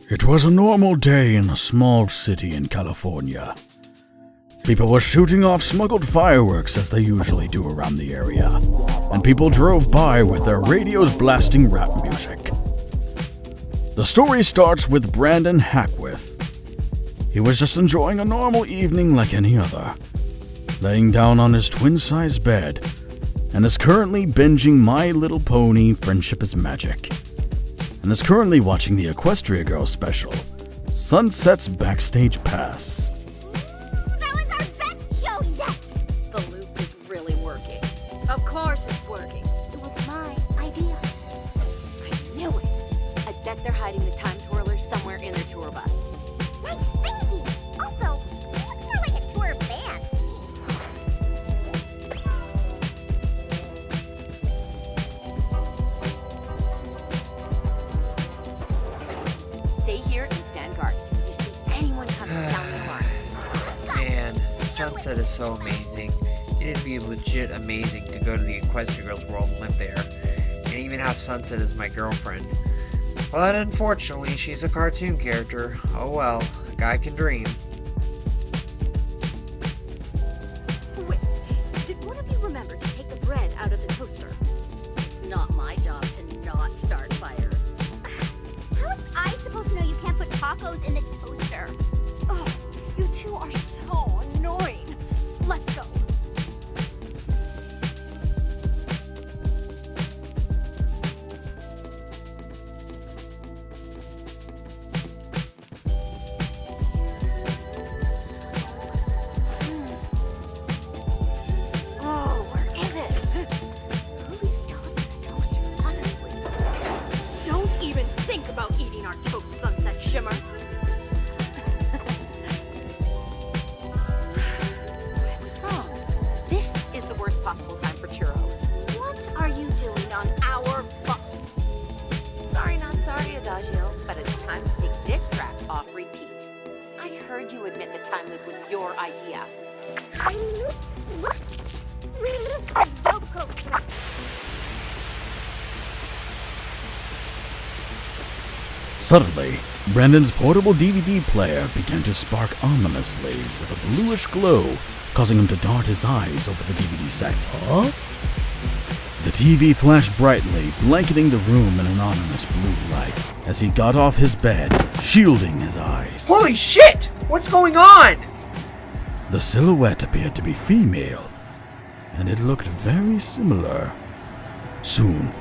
It was a normal day in a small city in California. People were shooting off smuggled fireworks as they usually do around the area, and people drove by with their radios blasting rap music. The story starts with Brandon Hackworth. He was just enjoying a normal evening like any other, laying down on his twin-size bed, and is currently binging My Little Pony: Friendship is Magic, and is currently watching the Equestria Girls special, Sunset's Backstage Pass. That was our best show yet! The loop is really working. Of course it's working. It was my idea. I knew it. I bet they're hiding the time twirlers somewhere in their tour bus. Nice thinking! Also, it looks more like a tour band. Stay here and stand guard. If you see anyone coming, sound the alarm. Man, Sunset is so amazing. It'd be legit amazing to go to the Equestria Girls world and live there, and even have Sunset as my girlfriend. But unfortunately, she's a cartoon character. Oh well, a guy can dream. Wait, did one of you remember to take the bread out of the toaster? It's not my job to not start fires. How was I supposed to know you can't put tacos in the toaster? Oh, you two are so annoying. Let's go. Oh, where is it? Who leaves toast in the toaster, honestly? Don't even think about eating our toast, Sunset Shimmer. What's wrong? This is the worst possible time for churros. What are you doing on our bus? Sorry, not sorry, Adagio, but it's time to take this track off repeat. I heard you admit the time loop was your idea. What? Suddenly, Brandon's portable DVD player began to spark ominously with a bluish glow, causing him to dart his eyes over the DVD set. Huh? The TV flashed brightly, blanketing the room in an ominous blue light as he got off his bed, shielding his eyes. Holy shit! What's going on? The silhouette appeared to be female, and it looked very similar. Soon,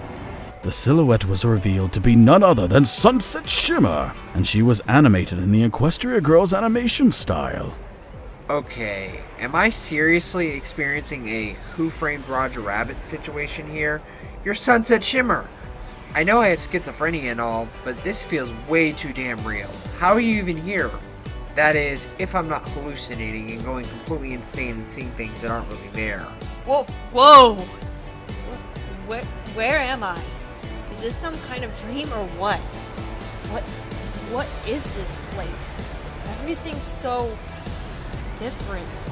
the silhouette was revealed to be none other than Sunset Shimmer, and she was animated in the Equestria Girls animation style. Okay, am I seriously experiencing a Who Framed Roger Rabbit situation here? You're Sunset Shimmer! I know I have schizophrenia and all, but this feels way too damn real. How are you even here? That is, if I'm not hallucinating and going completely insane and seeing things that aren't really there. Whoa! Where am I? Is this some kind of dream or what? What is this place? Everything's so different.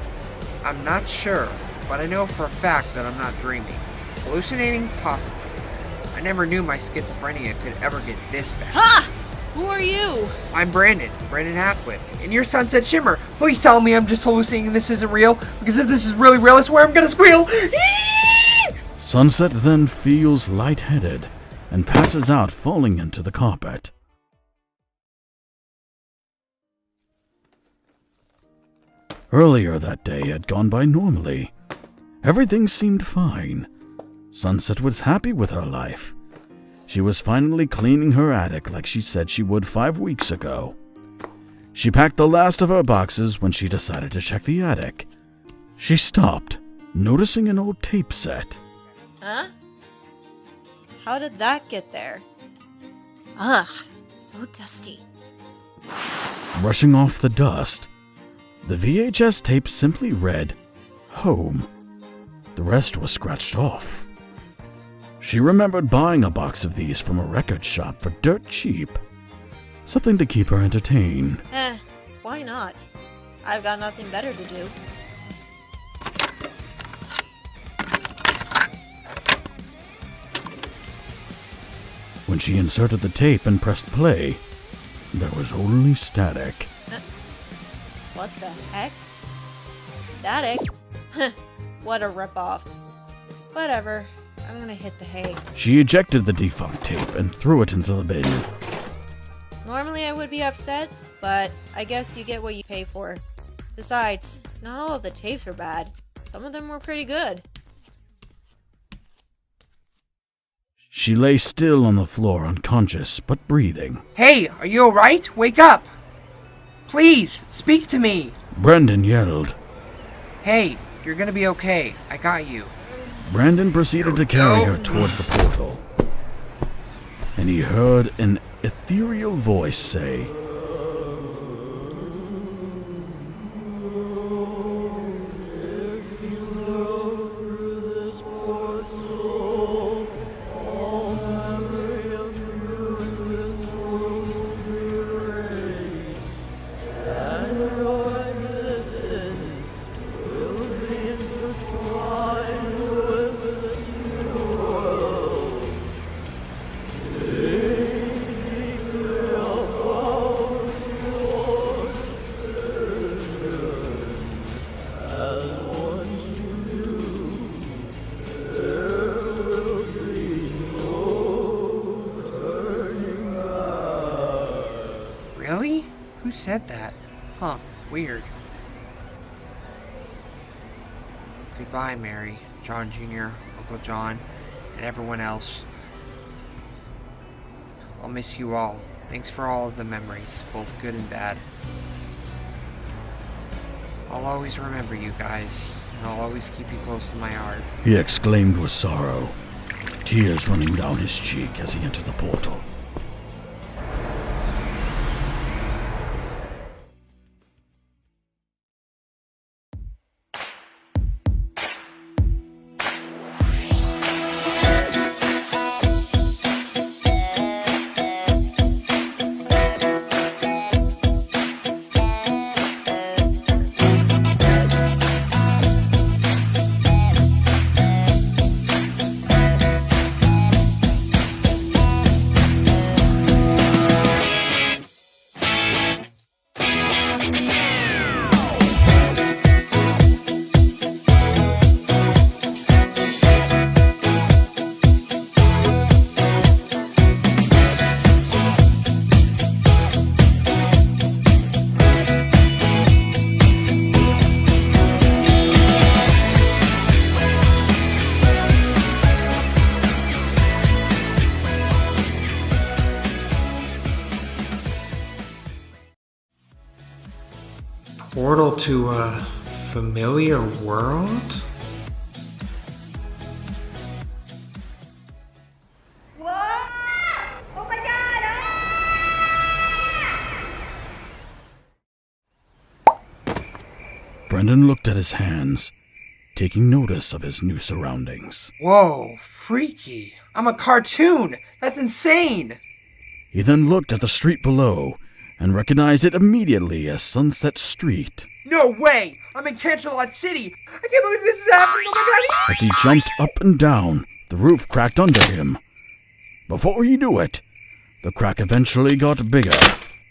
I'm not sure, but I know for a fact that I'm not dreaming. Hallucinating? Possibly. I never knew my schizophrenia could ever get this bad. Ha! Who are you? I'm Brandon Hackworth, and you're Sunset Shimmer. Please tell me I'm just hallucinating and this isn't real, because if this is really real, I swear I'm gonna squeal. Sunset then feels lightheaded and passes out, falling into the carpet. Earlier that day had gone by normally. Everything seemed fine. Sunset was happy with her life. She was finally cleaning her attic like she said she would 5 weeks ago. She packed the last of her boxes when she decided to check the attic. She stopped, noticing an old tape set. Huh? How did that get there? Ugh, so dusty. Brushing off the dust, the VHS tape simply read, "Home." The rest was scratched off. She remembered buying a box of these from a record shop for dirt cheap. Something to keep her entertained. Why not? I've got nothing better to do. When she inserted the tape and pressed play, there was only static. What the heck? Static? What a ripoff. Whatever. I'm gonna hit the hay. She ejected the defunct tape and threw it into the bin. Normally I would be upset, but I guess you get what you pay for. Besides, not all of the tapes were bad. Some of them were pretty good. She lay still on the floor, unconscious, but breathing. Hey, are you alright? Wake up! Please, speak to me! Brendan yelled. Hey, you're gonna be okay. I got you. Brandon proceeded to carry her towards the portal. And he heard an ethereal voice say, Really? Who said that? Huh, weird. Goodbye, Mary, John Jr., Uncle John, and everyone else. I'll miss you all. Thanks for all of the memories, both good and bad. I'll always remember you guys, and I'll always keep you close to my heart. he exclaimed with sorrow, tears running down his cheek as he entered the portal. Portal to a familiar world? What? Oh my god! Brendan looked at his hands, taking notice of his new surroundings. Whoa, freaky. I'm a cartoon! That's insane! He then looked at the street below and recognized it immediately as Sunset Street. No way! I'm in Canterlot City! I can't believe this is happening! Oh my god! As he jumped up and down, the roof cracked under him. Before he knew it, the crack eventually got bigger,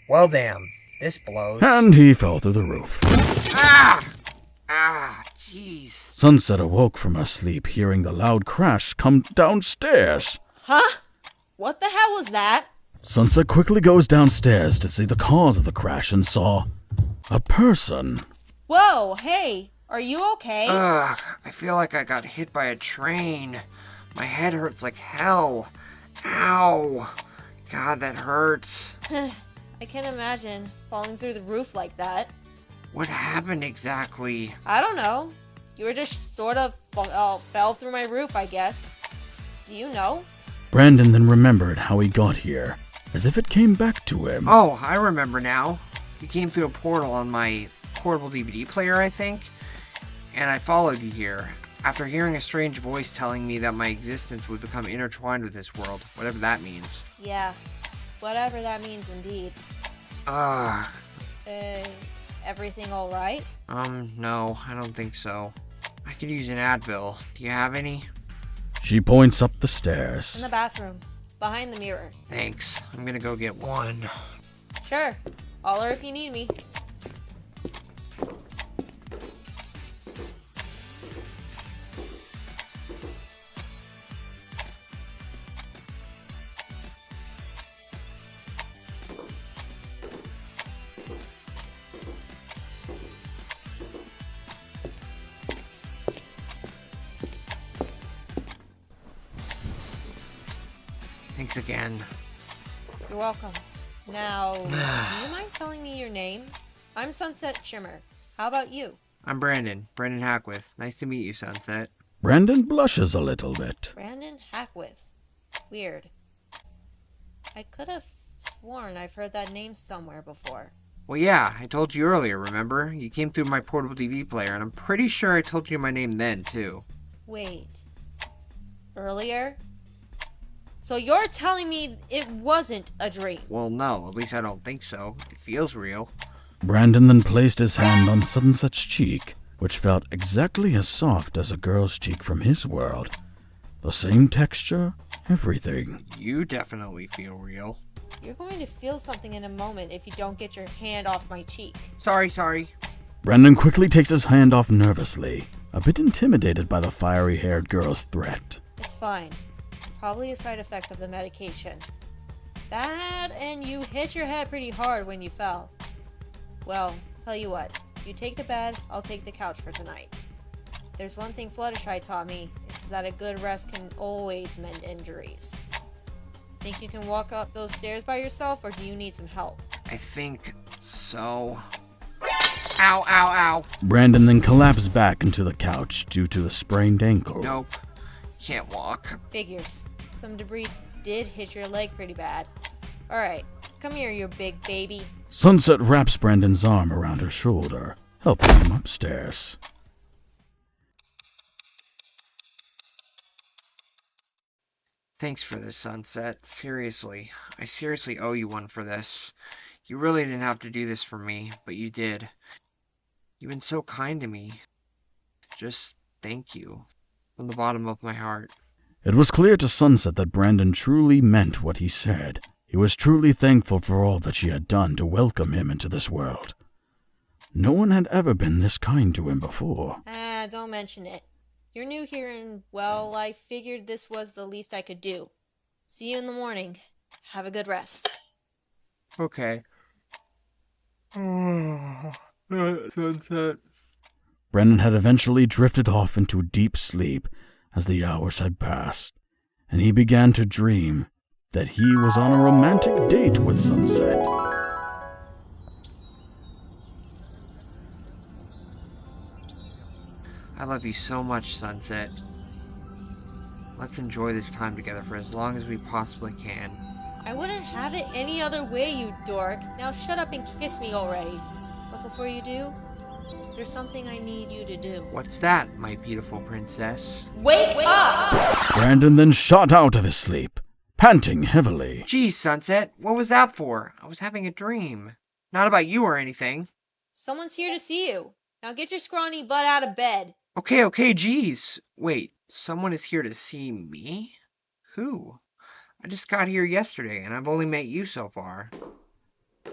Well, damn. This blows. and he fell through the roof. Ah! Ah, jeez. Sunset awoke from her sleep, hearing the loud crash come downstairs. Huh? What the hell was that? Sunset quickly goes downstairs to see the cause of the crash and saw a person. Whoa, hey, are you okay? Ugh, I feel like I got hit by a train. My head hurts like hell. Ow. God, that hurts. I can't imagine falling through the roof like that. What happened exactly? I don't know. You were just sort of fell through my roof, I guess. Do you know? Brandon then remembered how he got here, as if it came back to him. Oh, I remember now. You came through a portal on my portable DVD player, I think. And I followed you here. After hearing a strange voice telling me that my existence would become intertwined with this world, whatever that means. Yeah, whatever that means indeed. Everything alright? No, I don't think so. I could use an Advil. Do you have any? She points up the In stairs. the bathroom, behind the mirror. Thanks. I'm gonna go get one. Sure, holler if you need me. Thanks again. You're welcome. Now, do you mind telling me your name? I'm Sunset Shimmer. How about you? I'm Brandon Hackworth. Nice to meet you, Sunset. Brandon blushes a little bit. Brandon Hackworth. Weird. I could have sworn I've heard that name somewhere before. Well, yeah, I told you earlier, remember? You came through my portable TV player, and I'm pretty sure I told you my name then, too. Wait. Earlier? So you're telling me it wasn't a dream? Well, no, at least I don't think so. It feels real. Brandon then placed his hand on Sunset's cheek, which felt exactly as soft as a girl's cheek from his world. The same texture, everything. You definitely feel real. You're going to feel something in a moment if you don't get your hand off my cheek. Sorry. Brandon quickly takes his hand off nervously, a bit intimidated by the fiery-haired girl's threat. It's fine. Probably a side effect of the medication. That and you hit your head pretty hard when you fell. Well, tell you what. You take the bed, I'll take the couch for tonight. There's one thing Fluttershy taught me. It's that a good rest can always mend injuries. Think you can walk up those stairs by yourself, or do you need some help? I think so. Ow. Brandon then collapsed back into the couch due to the sprained ankle. Nope. Can't walk. Figures. Some debris did hit your leg pretty bad. Alright, come here, you big baby. Sunset wraps Brandon's arm around her shoulder, helping him upstairs. Thanks for this, Sunset. Seriously. I seriously owe you one for this. You really didn't have to do this for me, but you did. You've been so kind to me. Just thank you. From the bottom of my heart. It was clear to Sunset that Brandon truly meant what he said. He was truly thankful for all that she had done to welcome him into this world. No one had ever been this kind to him before. Don't mention it. You're new here and, well, I figured this was the least I could do. See you in the morning. Have a good rest. Okay. Sunset. Brandon had eventually drifted off into deep sleep as the hours had passed, and he began to dream that he was on a romantic date with Sunset. I love you so much, Sunset. Let's enjoy this time together for as long as we possibly can. I wouldn't have it any other way, you dork. Now shut up and kiss me already. But before you do, there's something I need you to do. What's that, my beautiful princess? Wake up! Brandon then shot out of his sleep, panting heavily. Geez, Sunset, what was that for? I was having a dream. Not about you or anything. Someone's here to see you. Now get your scrawny butt out of bed. Okay, geez. Wait, someone is here to see me? Who? I just got here yesterday, and I've only met you so far.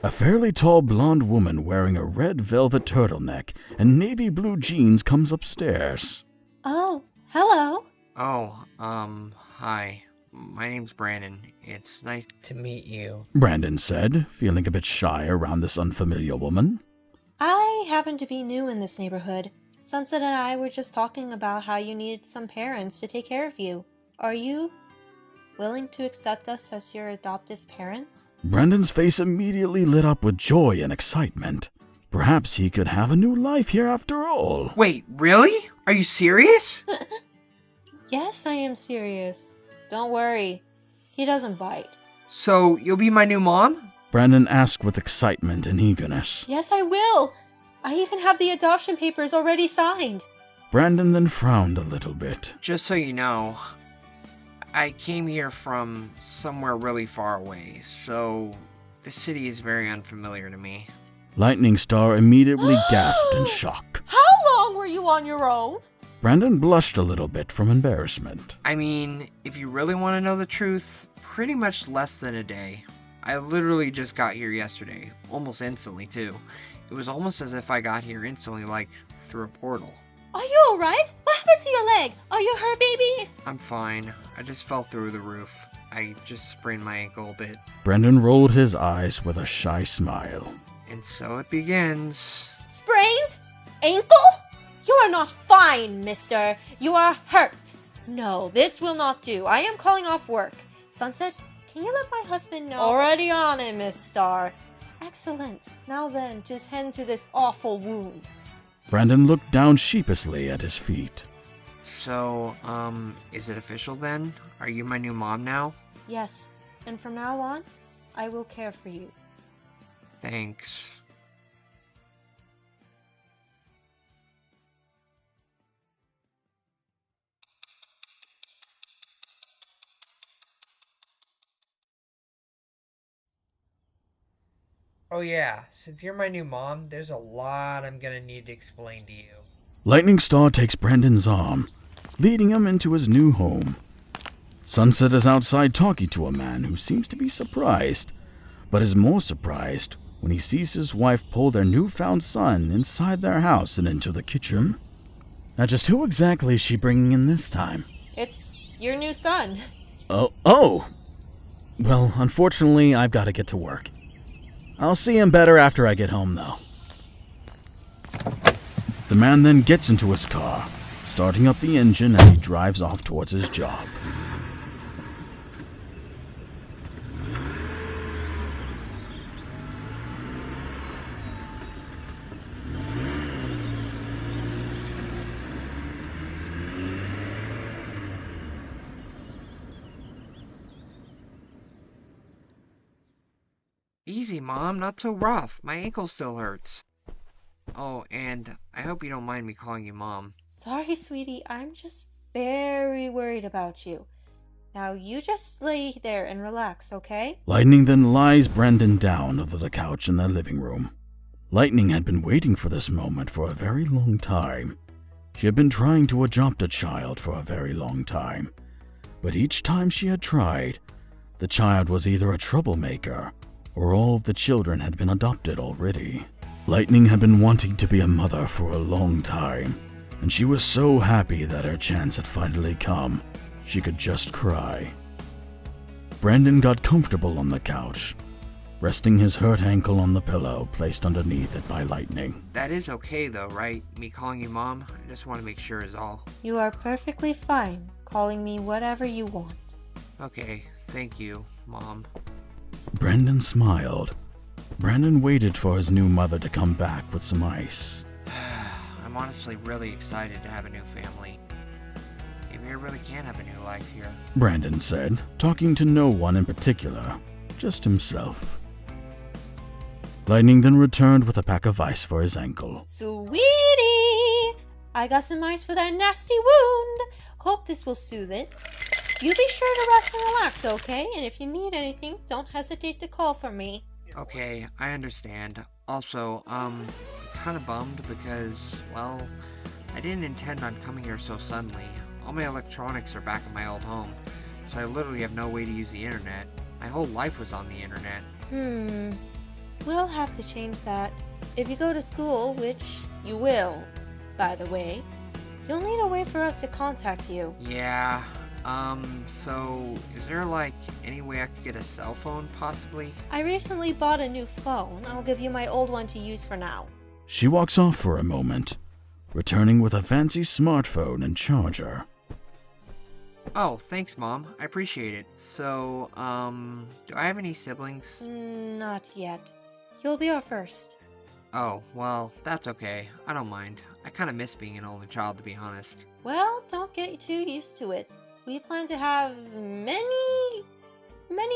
A fairly tall blonde woman wearing a red velvet turtleneck and navy blue jeans comes upstairs. Oh, hello. Oh, hi. My name's Brandon. It's nice to meet you. Brandon said, feeling a bit shy around this unfamiliar woman. I happen to be new in this neighborhood. Sunset and I were just talking about how you needed some parents to take care of you. Are you willing to accept us as your adoptive parents? Brandon's face immediately lit up with joy and excitement. Perhaps he could have a new life here after all. Wait, really? Are you serious? Yes, I am serious. Don't worry. He doesn't bite. So, you'll be my new mom? Brandon asked with excitement and eagerness. Yes, I will. I even have the adoption papers already signed. Brandon then frowned a little bit. Just so you know, I came here from somewhere really far away, so the city is very unfamiliar to me. Lightning Star immediately gasped in shock. How long were you on your own? Brandon blushed a little bit from embarrassment. I mean, if you really want to know the truth, pretty much less than a day. I literally just got here yesterday, almost instantly too. It was almost as if I got here instantly, like through a portal. Are you alright? What happened to your leg? Are you hurt, baby? I'm fine. I just fell through the roof. I just sprained my ankle a bit. Brandon rolled his eyes with a shy smile. And so it begins. Sprained? Ankle? You are not fine, mister. You are hurt. No, this will not do. I am calling off work. Sunset, can you let my husband know? Already on it, Miss Star. Excellent. Now then, to tend to this awful wound. Brandon looked down sheepishly at his feet. So, is it official then? Are you my new mom now? Yes, and from now on, I will care for you. Thanks. Oh yeah, since you're my new mom, there's a lot I'm gonna need to explain to you. Lightning Star takes Brandon's arm, leading him into his new home. Sunset is outside talking to a man who seems to be surprised, but is more surprised when he sees his wife pull their newfound son inside their house and into the kitchen. Now just who exactly is she bringing in this time? It's your new son. Oh! Well, unfortunately, I've got to get to work. I'll see him better after I get home, though. The man then gets into his car, starting up the engine as he drives off towards his job. Easy, Mom, not so rough. My ankle still hurts. Oh, and I hope you don't mind me calling you Mom. Sorry, sweetie. I'm just very worried about you. Now you just lay there and relax, okay? Lightning then lies Brandon down onto the couch in their living room. Lightning had been waiting for this moment for a very long time. She had been trying to adopt a child for a very long time, but each time she had tried, the child was either a troublemaker or all of the children had been adopted already. Lightning had been wanting to be a mother for a long time, and she was so happy that her chance had finally come, she could just cry. Brandon got comfortable on the couch, resting his hurt ankle on the pillow placed underneath it by Lightning. That is okay though, right? Me calling you Mom? I just want to make sure is all. You are perfectly fine calling me whatever you want. Okay, thank you, Mom. Brandon smiled. Brandon waited for his new mother to come back with some ice. I'm honestly really excited to have a new family. Maybe I really can have a new life here. Brandon said, talking to no one in particular, just himself. Lightning then returned with a pack of ice for his ankle. Sweetie! I got some ice for that nasty wound. Hope this will soothe it. You be sure to rest and relax, okay? And if you need anything, don't hesitate to call for me. Okay, I understand. Also, I'm kind of bummed because, well, I didn't intend on coming here so suddenly. All my electronics are back in my old home, so I literally have no way to use the internet. My whole life was on the internet. We'll have to change that. If you go to school, which you will, by the way, you'll need a way for us to contact you. Yeah, so is there like any way I could get a cell phone possibly? I recently bought a new phone. I'll give you my old one to use for now. She walks off for a moment, returning with a fancy smartphone and charger. Oh, thanks, Mom. I appreciate it. So, do I have any siblings? Not yet. You'll be our first. Oh, well, that's okay. I don't mind. I kind of miss being an only child, to be honest. Well, don't get too used to it. We plan to have many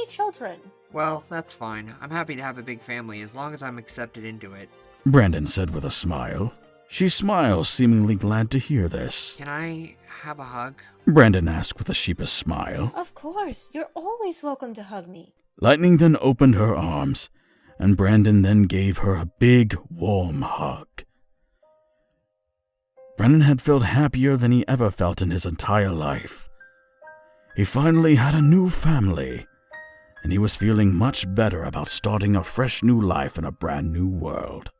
children. Well, that's fine. I'm happy to have a big family as long as I'm accepted into it. Brandon said with a smile. She smiles, seemingly glad to hear this. Can I have a hug? Brandon asked with a sheepish smile. Of course, you're always welcome to hug me. Lightning then opened her arms, and Brandon then gave her a big, warm hug. Brandon had felt happier than he ever felt in his entire life. He finally had a new family, and he was feeling much better about starting a fresh new life in a brand new world.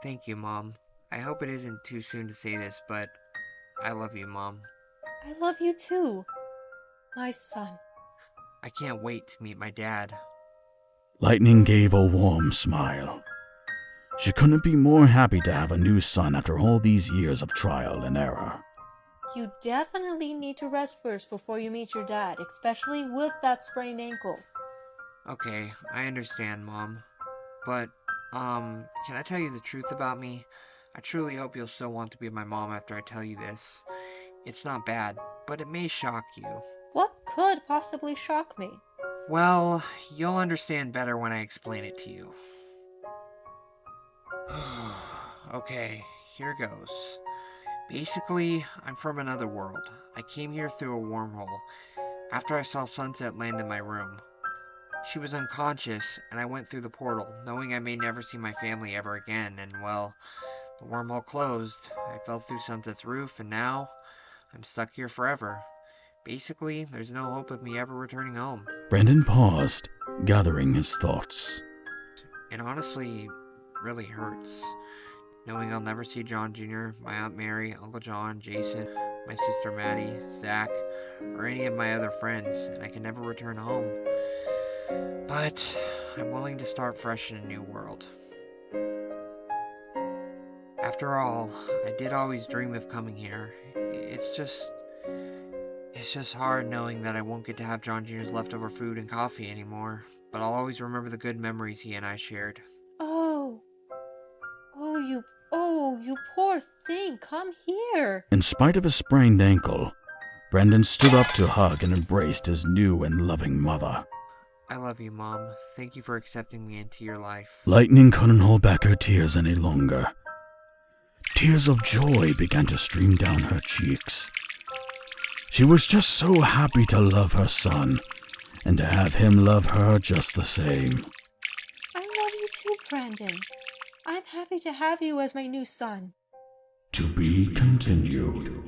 Thank you, Mom. I hope it isn't too soon to say this, but I love you, Mom. I love you too, my son. I can't wait to meet my dad. Lightning gave a warm smile. She couldn't be more happy to have a new son after all these years of trial and error. You definitely need to rest first before you meet your dad, especially with that sprained ankle. Okay, I understand, Mom. But, can I tell you the truth about me? I truly hope you'll still want to be my mom after I tell you this. It's not bad, but it may shock you. What could possibly shock me? Well, you'll understand better when I explain it to you. Okay, here goes. Basically, I'm from another world. I came here through a wormhole after I saw Sunset land in my room. She was unconscious, and I went through the portal, knowing I may never see my family ever again, and well, the wormhole closed. I fell through Sunset's roof, and now I'm stuck here forever. Basically, there's no hope of me ever returning home. Brandon paused, gathering his thoughts. It honestly really hurts, knowing I'll never see John Jr., my Aunt Mary, Uncle John, Jason, my sister Maddie, Zach, or any of my other friends, and I can never return home. But I'm willing to start fresh in a new world. After all, I did always dream of coming here. It's just hard knowing that I won't get to have John Jr.'s leftover food and coffee anymore, but I'll always remember the good memories he and I shared. Oh, you poor thing, come here. In spite of his sprained ankle, Brandon stood up to hug and embraced his new and loving mother. I love you, Mom. Thank you for accepting me into your life. Lightning couldn't hold back her tears any longer. Tears of joy began to stream down her cheeks. She was just so happy to love her son, and to have him love her just the same. I love you too, Brandon. I'm happy to have you as my new son. To be continued.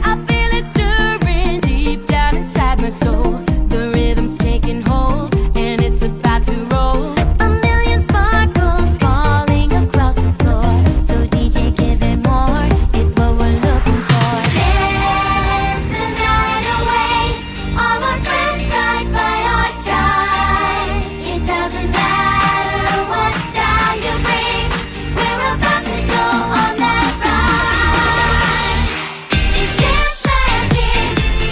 I feel it stirring deep down inside my soul. The rhythm's taking hold and it's about to roll. A million sparkles falling across the floor. So DJ, give it more. It's what we're looking for. Dance the night away. All our friends right by our side. It doesn't matter what style you bring. We're about to go on that ride. It's dance magic.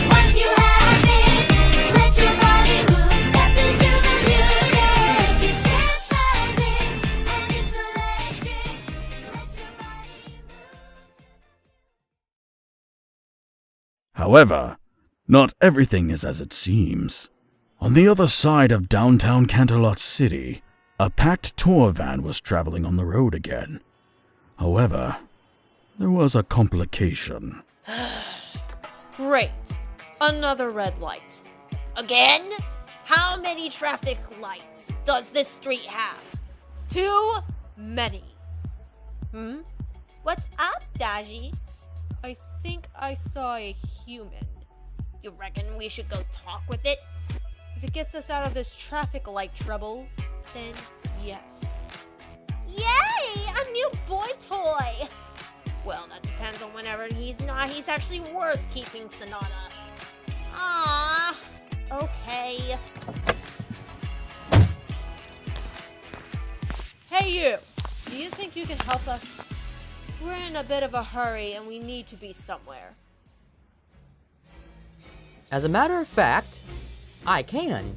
Once you have it, let your body move. Step into the music. It's dance magic, and it's electric. Let your body move. However, not everything is as it seems. On the other side of downtown Canterlot City, a packed tour van was traveling on the road again. However, there was a complication. Great. Another red light. Again? How many traffic lights does this street have? Too many. What's up, Daji? I think I saw a human. You reckon we should go talk with it? If it gets us out of this traffic light trouble, then yes. Yay! A new boy toy! Well, that depends on whenever he's actually worth keeping, Sonata. Ah, okay. Hey you! Do you think you can help us? We're in a bit of a hurry and we need to be somewhere. As a matter of fact, I can.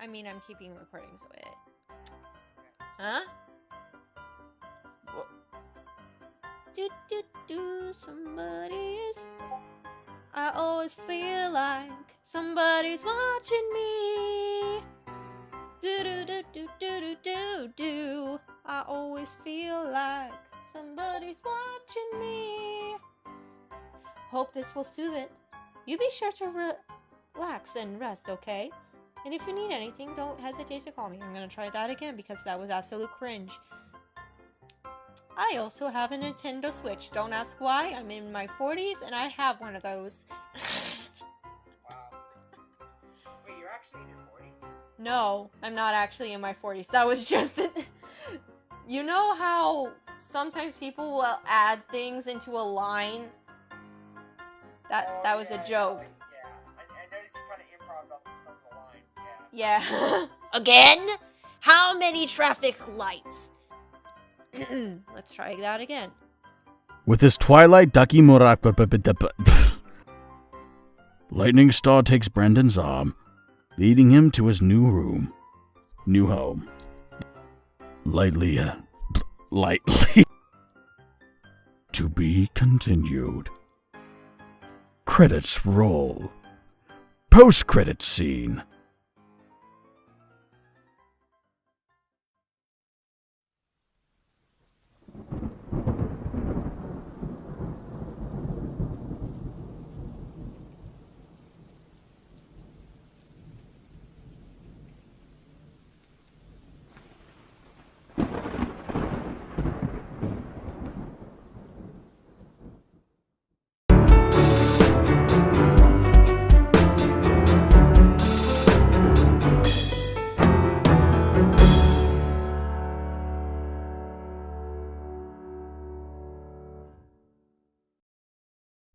I mean, I'm keeping recording, so it... Huh? Somebody's... I always feel like somebody's watching me. Do. I always feel like somebody's watching me. Hope this will soothe it. You be sure to relax and rest, okay? And if you need anything, don't hesitate to call me. I'm gonna try that again because that was absolute cringe. I also have a Nintendo Switch. Don't ask why. I'm in my 40s and I have one of those. Wow. Wait, you're actually in your 40s? No, I'm not actually in my 40s. That was just... You know how sometimes people will add things into a line? That was a joke. Yeah, I noticed you kind of improv up some of the lines, Yeah. Again? How many traffic lights? Let's try that again. With his Twilight Ducky Murak... Lightning Star takes Brandon's arm, leading him to his new home. Lightly. To be continued. Credits roll. Post-credit scene.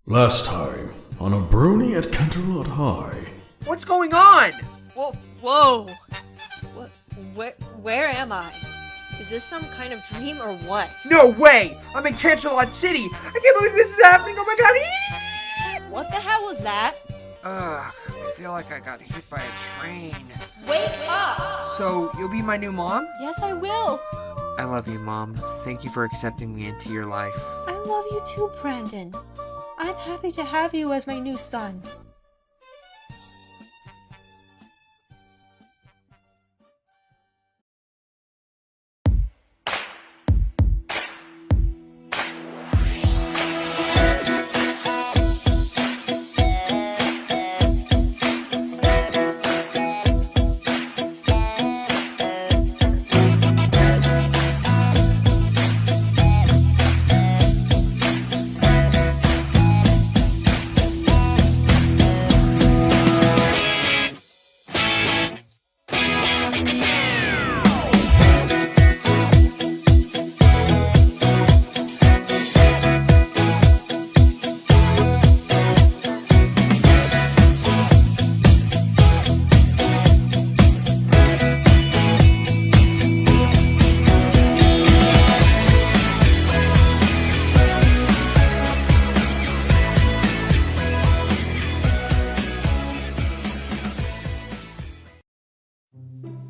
Last time, on A Brony at Canterlot High. What's going on? Whoa! Where am I? Is this some kind of dream or what? No way! I'm in Canterlot City! I can't believe this is happening! Oh my god! What the hell was that? I feel like I got hit by a train. Wake up! So, you'll be my new mom? Yes, I will. I love you, Mom. Thank you for accepting me into your life. I love you too, Brandon. I'm happy to have you as my new son.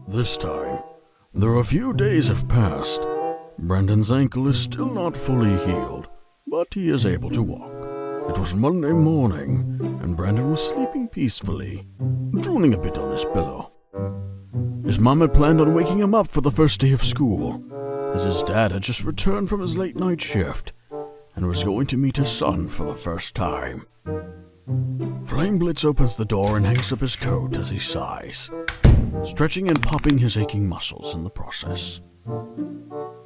This time, though a few days have passed, Brandon's ankle is still not fully healed, but he is able to walk. It was Monday morning, and Brandon was sleeping peacefully, drooling a bit on his pillow. His mom had planned on waking him up for the first day of school, as his dad had just returned from his late night shift, and was going to meet his son for the first time. Flame Blitz opens the door and hangs up his coat as he sighs, stretching and popping his aching muscles in the process.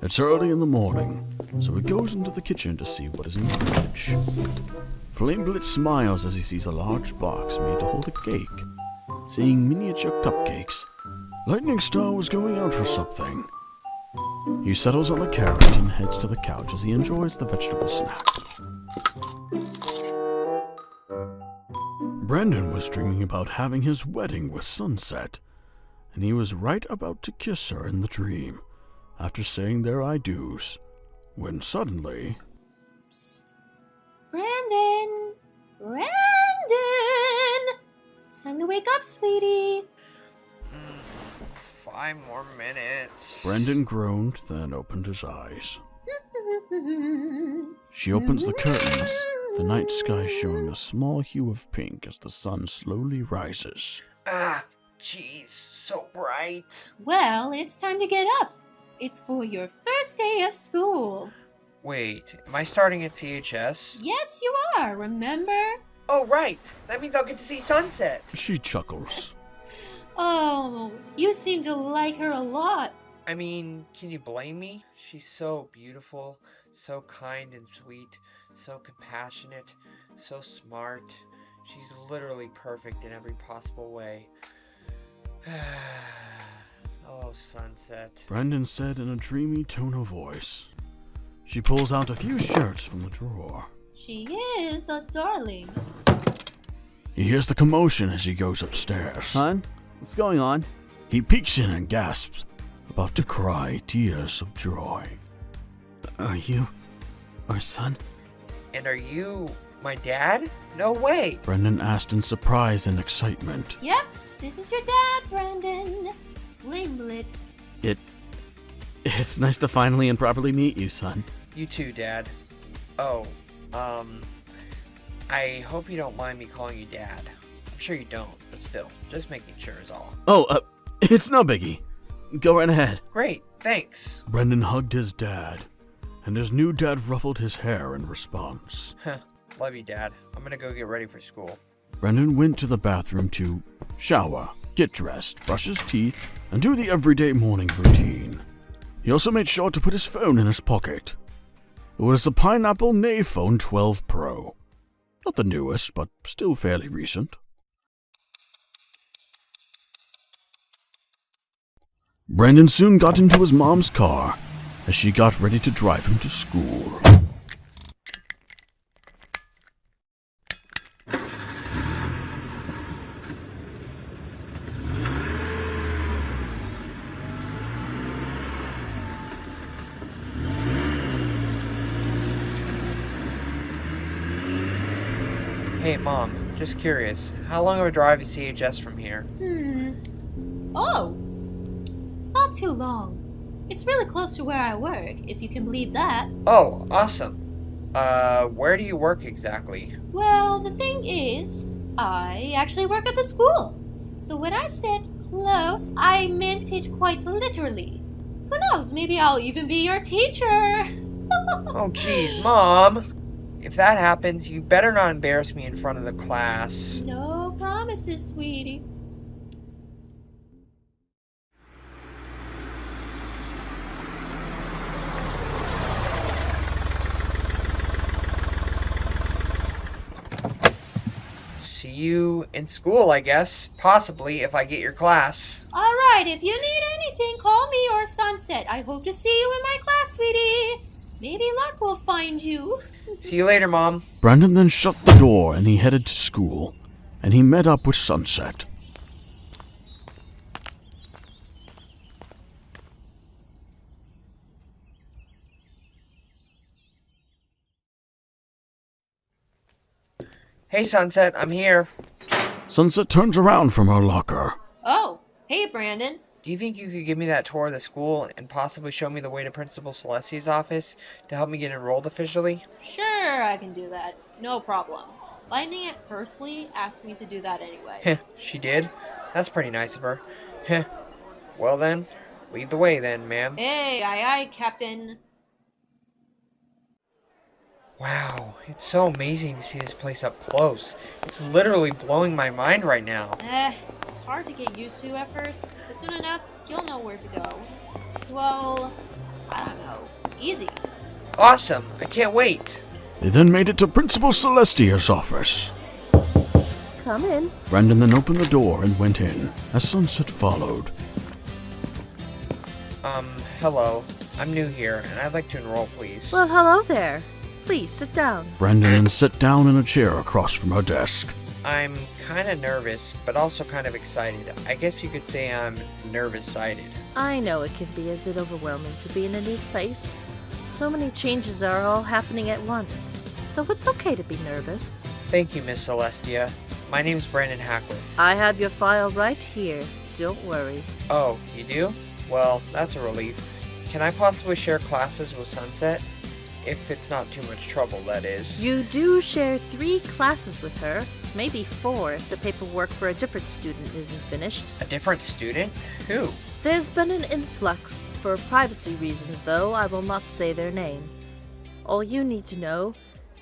It's early in the morning, so he goes into the kitchen to see what is in the fridge. Flame Blitz smiles as he sees a large box made to hold a cake. Seeing miniature cupcakes, Lightning Star was going out for something. He settles on a carrot and heads to the couch as he enjoys the vegetable snack. Brandon was dreaming about having his wedding with Sunset, and he was right about to kiss her in the dream, after saying their I do's, when suddenly... Psst. Brandon! Brandon! It's time to wake up, sweetie. 5 more minutes. Brendan groaned, then opened his eyes. She opens the curtains, the night sky showing a small hue of pink as the sun slowly rises. Ah, jeez, so bright. Well, it's time to get up. It's for your first day of school. Wait, am I starting at CHS? Yes, you are, remember? Oh, right. That means I'll get to see sunset. She chuckles. Oh, you seem to like her a lot. I mean, can you blame me? She's so beautiful, so kind and sweet, so compassionate, so smart. She's literally perfect in every possible way. Oh, sunset. Brendan said in a dreamy tone of voice. She pulls out a few shirts from the drawer. She is a darling. He hears the commotion as he goes upstairs. Son, what's going on? He peeks in and gasps, about to cry tears of joy. Are you our son? And are you my dad? No way. Brendan asked in surprise and excitement. Yep, this is your dad, Brandon. Flame Blitz. It's nice to finally and properly meet you, son. You too, Dad. Oh, I hope you don't mind me calling you Dad. I'm sure you don't, but still, just making sure is all. Oh, it's no biggie. Go right ahead. Great, thanks. Brendan hugged his dad, and his new dad ruffled his hair in response. Love you, Dad. I'm gonna go get ready for school. Brendan went to the bathroom to shower, get dressed, brush his teeth, and do the everyday morning routine. He also made sure to put his phone in his pocket. It was the Pineapple Phone 12 Pro. Not the newest, but still fairly recent. Brendan soon got into his mom's car as she got ready to drive him to school. Hey, Mom, just curious. How long of a drive is CHS from here? Oh, not too long. It's really close to where I work, if you can believe that. Oh, awesome. Where do you work exactly? Well, the thing is, I actually work at the school. So when I said close, I meant it quite literally. Who knows, maybe I'll even be your teacher. Oh, geez, Mom. If that happens, you better not embarrass me in front of the class. No promises, sweetie. See you in school, I guess. Possibly, if I get your class. Alright, if you need anything, call me or Sunset. I hope to see you in my class, sweetie. Maybe luck will find you. See you later, Mom. Brandon then shut the door and he headed to school, and he met up with Sunset. Hey, Sunset, I'm here. Sunset turns around from her locker. Oh, hey, Brandon. Do you think you could give me that tour of the school and possibly show me the way to Principal Celestia's office to help me get enrolled officially? Sure, I can do that. No problem. Lightning Aunt Pursley asked me to do that anyway. Heh, she did? That's pretty nice of her. Heh. Well then, lead the way then, ma'am. Hey, aye, Captain. Wow, it's so amazing to see this place up close. It's literally blowing my mind right now. It's hard to get used to at first, but soon enough, you'll know where to go. It's, well, I don't know, easy. Awesome, I can't wait. They then made it to Principal Celestia's office. Come in. Brandon then opened the door and went in, as Sunset followed. Hello. I'm new here, and I'd like to enroll, please. Well, hello there. Please sit down. Brandon then sat down in a chair across from her desk. I'm kind of nervous, but also kind of excited. I guess you could say I'm nervous-sided. I know it can be a bit overwhelming to be in a new place. So many changes are all happening at once. So it's okay to be nervous. Thank you, Miss Celestia. My name's Brandon Hackworth. I have your file right here. Don't worry. Oh, you do? Well, that's a relief. Can I possibly share classes with Sunset? If it's not too much trouble, that is. You do share 3 classes with her. Maybe 4 if the paperwork for a different student isn't finished. A different student? Who? There's been an influx. For privacy reasons, though, I will not say their name. All you need to know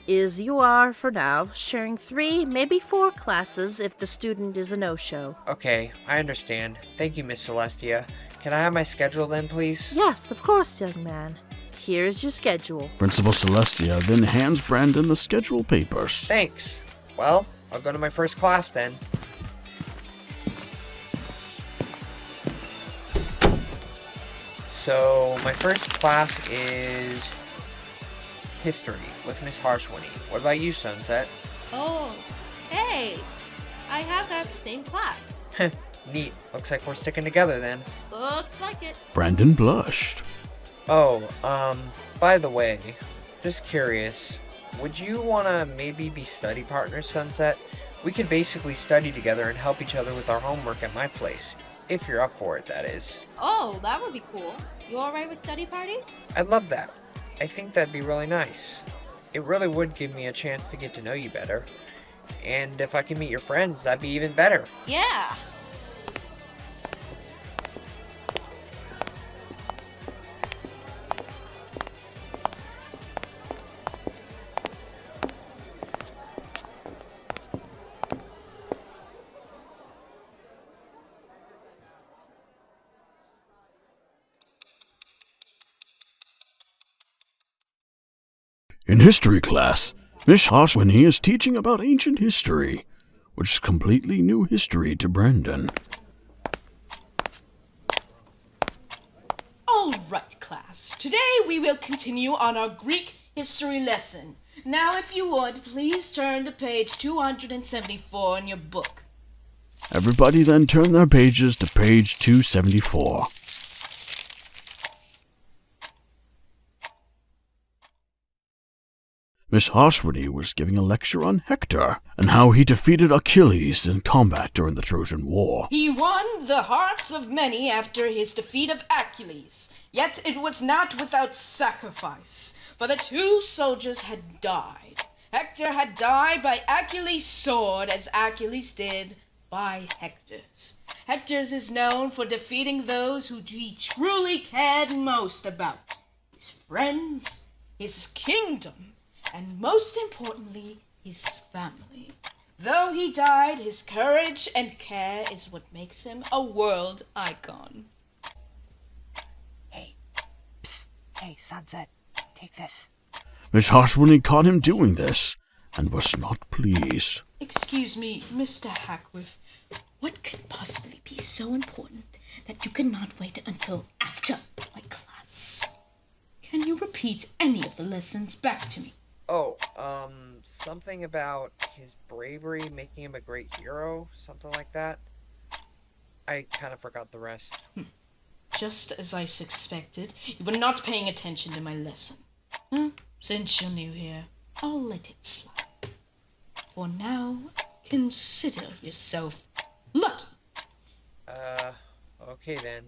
is you are, for now, sharing 3, maybe 4 classes if the student is a no-show. Okay, I understand. Thank you, Miss Celestia. Can I have my schedule then, please? Yes, of course, young man. Here's your schedule. Principal Celestia then hands Brandon the schedule papers. Thanks. Well, I'll go to my first class then. So, my first class is history with Miss Harshwini. What about you, Sunset? Oh, hey! I have that same class. Neat. Looks like we're sticking together then. Looks like it. Brandon blushed. Oh, by the way, just curious, would you want to maybe be study partners, Sunset? We could basically study together and help each other with our homework at my place. If you're up for it, that is. Oh, that would be cool. You alright with study parties? I'd love that. I think that'd be really nice. It really would give me a chance to get to know you better. And if I can meet your friends, that'd be even better. Yeah! In history class, Miss Harshwini is teaching about ancient history, which is completely new history to Brandon. All right, class. Today we will continue on our Greek history lesson. Now, if you would, please turn to page 274 in your book. Everybody then turned their pages to page 274. Miss Harshwini was giving a lecture on Hector and how he defeated Achilles in combat during the Trojan War. He won the hearts of many after his defeat of Achilles, yet it was not without sacrifice, for the 2 soldiers had died. Hector had died by Achilles' sword as Achilles did by Hector's. Hector's is known for defeating those who he truly cared most about: his friends, his kingdom, and most importantly, his family. Though he died, his courage and care is what makes him a world icon. Hey, psst. Hey, Sunset, take this. Miss Harshwini caught him doing this and was not pleased. Excuse me, Mr. Hackworth. What could possibly be so important that you cannot wait until after my class? Can you repeat any of the lessons back to me? Oh, something about his bravery making him a great hero, something like that. I kind of forgot the rest. Just as I suspected, you were not paying attention to my lesson. Since you're new here, I'll let it slide. For now, consider yourself lucky. Okay then.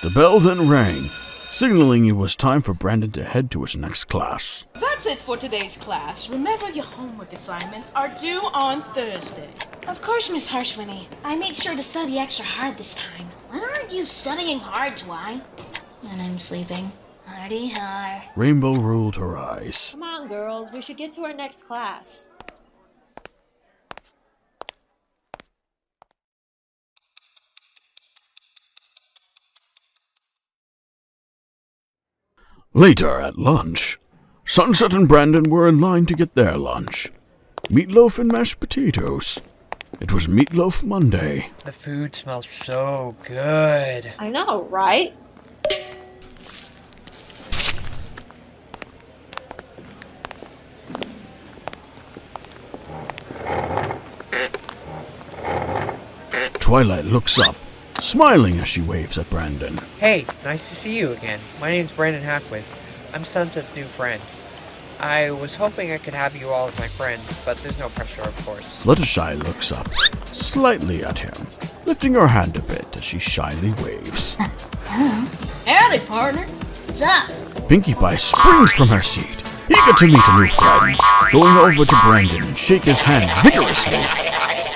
The bell then rang, signaling it was time for Brandon to head to his next class. That's it for today's class. Remember, your homework assignments are due on Thursday. Of course, Miss Harshwini. I made sure to study extra hard this time. When aren't you studying hard, Twy? When I'm sleeping. Hardy har. Rainbow rolled her eyes. Come on, girls. We should get to our next class. Later at lunch, Sunset and Brandon were in line to get their lunch. Meatloaf and mashed potatoes. It was Meatloaf Monday. The food smells so good. I know, right? Twilight looks up, smiling as she waves at Brandon. Hey, nice to see you again. My name's Brandon Hackworth. I'm Sunset's new friend. I was hoping I could have you all as my friends, but there's no pressure, of course. Fluttershy looks up, slightly at him. lifting her hand a bit as she shyly waves. Howdy, partner. What's up? Pinkie Pie springs from her seat, eager to meet a new friend, going over to Brandon and shake his hand vigorously.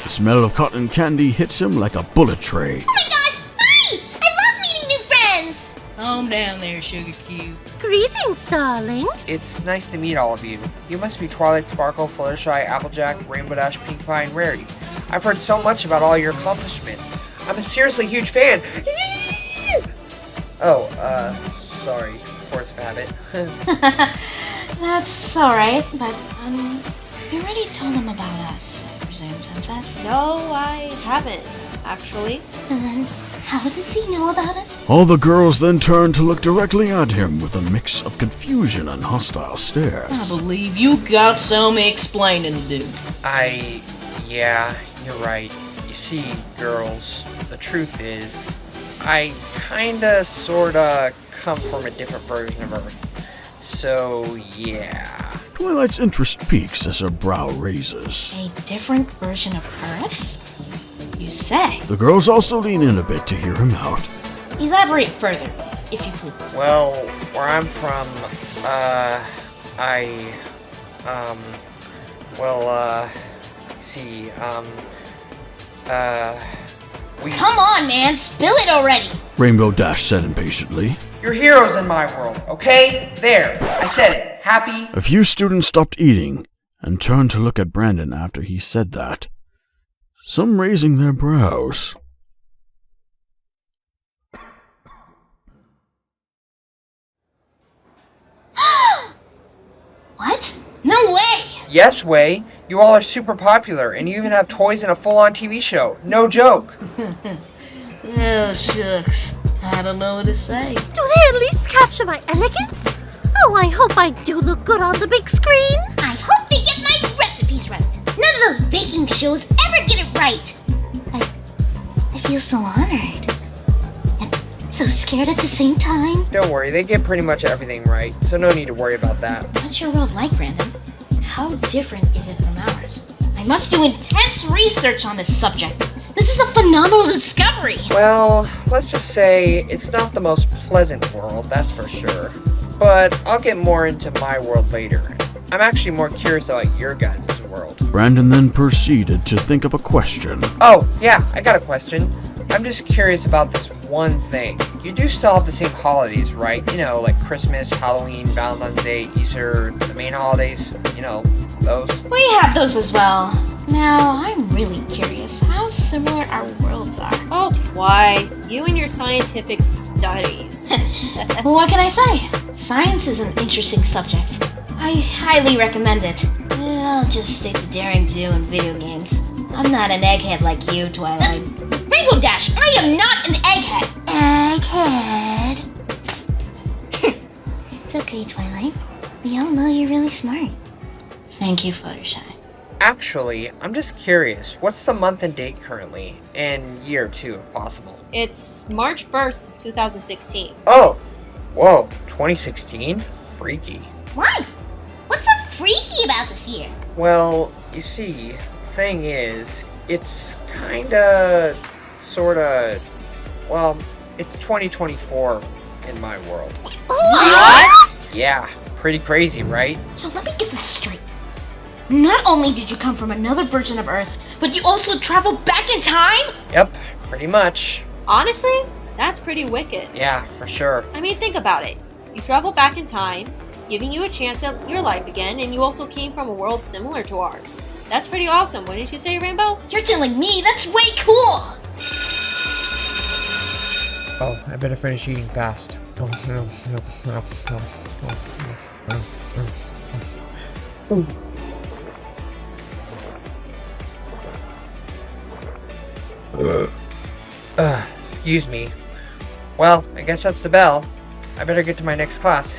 The smell of cotton candy hits him like a bullet tray. Oh my gosh! Hi! I love meeting new friends! Calm down there, Sugar Cube. Greetings, darling. It's nice to meet all of you. You must be Twilight Sparkle, Fluttershy, Applejack, Rainbow Dash, Pinkie Pie, and Rarity. I've heard so much about all your accomplishments. I'm a seriously huge fan. Sorry. Force of habit. That's alright, but, you already told him about us, I presume, Sunset? No, I haven't, actually. And then, how does he know about us? All the girls then turn to look directly at him with a mix of confusion and hostile stares. I believe you got some explaining to do. Yeah, you're right. You see, girls, the truth is, I kinda, sorta come from a different version of Earth. So, yeah. Twilight's interest peaks as her brow raises. A different version of Earth? You say? The girls also lean in a bit to hear him out. Elaborate further, if you please. Well, where I'm from, we... Come on, man! Spill it already! Rainbow Dash said impatiently. You're heroes in my world, okay? There, I said it. Happy? A few students stopped eating and turned to look at Brandon after he said that, some raising their brows. What? No way! Yes, Way. You all are super popular, and you even have toys and a full-on TV show. No joke. Oh, shucks. I don't know what to say. Do they at least capture my elegance? Oh, I hope I do look good on the big screen. I hope they get my recipes right. None of those baking shows ever get it right. I feel so honored. And so scared at the same time. Don't worry, they get pretty much everything right, so no need to worry about that. What's your world like, Brandon? How different is it from ours? I must do intense research on this subject. This is a phenomenal discovery. Well, let's just say it's not the most pleasant world, that's for sure. But I'll get more into my world later. I'm actually more curious about your guys' world. Brandon then proceeded to think of a question. Oh, yeah, I got a question. I'm just curious about this one thing. You do still have the same holidays, right? You know, like Christmas, Halloween, Valentine's Day, Easter, the main holidays. You know, those. We have those as well. Now, I'm really curious how similar our worlds are. Oh, Twi, you and your scientific studies. What can I say? Science is an interesting subject. I highly recommend it. I'll just stick to daring do and video games. I'm not an egghead like you, Twilight. Rainbow Dash, I am not an egghead. Egghead. It's okay, Twilight. We all know you're really smart. Thank you, Fluttershy. Actually, I'm just curious, what's the month and date currently? And year, too, if possible. It's March 1st, 2016. Oh! Whoa, 2016? Freaky. Why? What's so freaky about this year? Well, you see, thing is, it's kinda, sorta, well, it's 2024 in my world. What? Yeah, pretty crazy, right? So let me get this straight. Not only did you come from another version of Earth, but you also traveled back in time? Yep, pretty much. Honestly, that's pretty wicked. Yeah, for sure. I mean, think about it. You travel back in time, giving you a chance at your life again, and you also came from a world similar to ours. That's pretty awesome, wouldn't you say, Rainbow? You're telling me that's way cool! Oh, I better finish eating fast. Excuse me. Well, I guess that's the bell. I better get to my next class.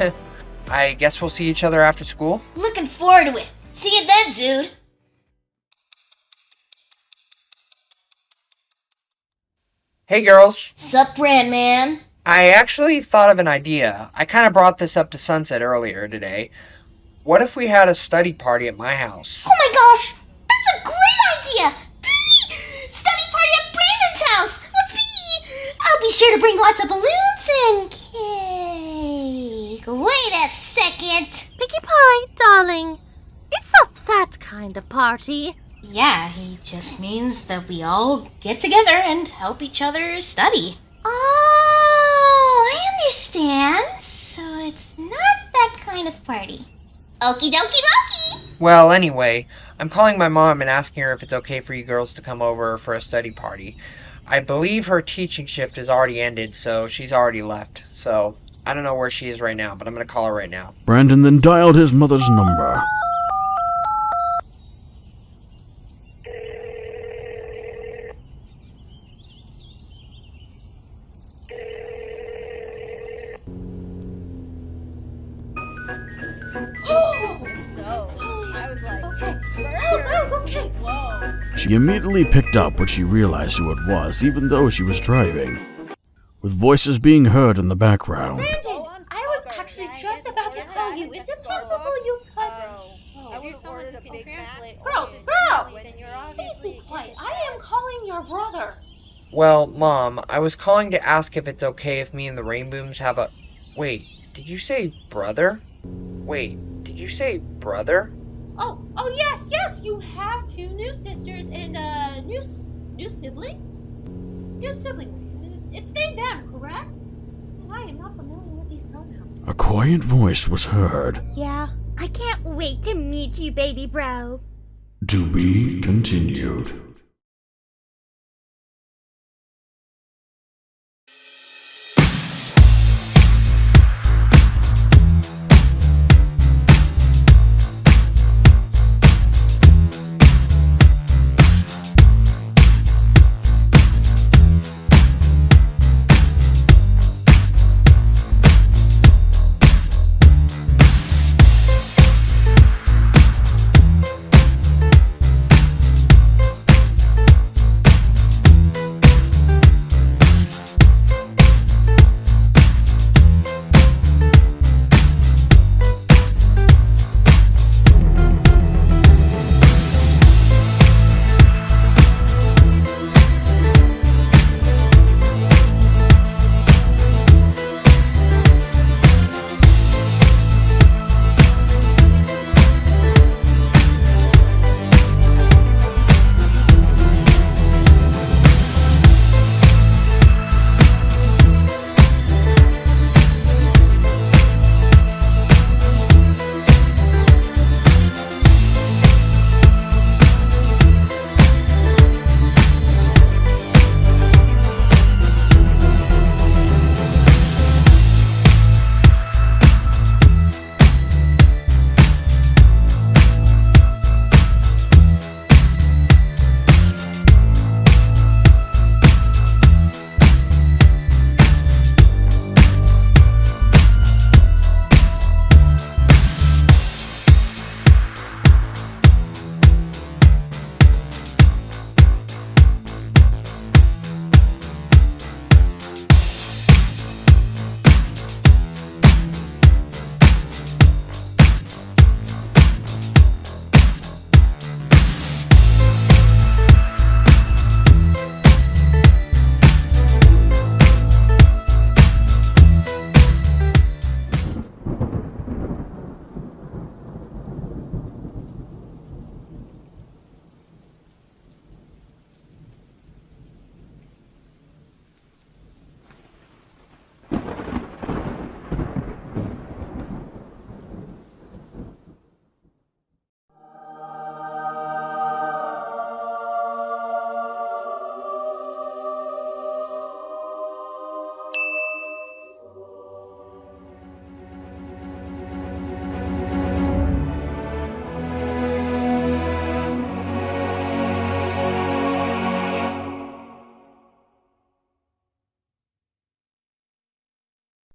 I guess we'll see each other after school. Looking forward to it. See you then, dude. Hey, girls. Sup, Brand Man? I actually thought of an idea. I kind of brought this up to Sunset earlier today. What if we had a study party at my house? Oh my gosh! That's a great idea! Study party at Brandon's house! I'll be sure to bring lots of balloons and cake. Wait a second. Pinkie Pie, darling. It's not that kind of party. Yeah, he just means that we all get together and help each other study. Oh, I understand. So it's not that kind of party. Okie dokie dokie. Well, anyway, I'm calling my mom and asking her if it's okay for you girls to come over for a study party. I believe her teaching shift has already ended, so she's already left. So, I don't know where she is right now, but I'm going to call her right now. Brandon then dialed his mother's number. Okay. She immediately picked up when she realized who it was, even though she was driving, with voices being heard in the background. Brandon, I was actually just about to call you. Is it possible you could... Girls! Please be quiet. I am calling your brother. Well, Mom, I was calling to ask if it's okay if me and the Rainbooms have a... Wait, did you say brother? Oh yes, you have two new sisters and new sibling? New sibling. It's named them, correct? And I am not familiar with these pronouns. A quiet voice was heard. Yeah. I can't wait to meet you, baby bro. To be continued.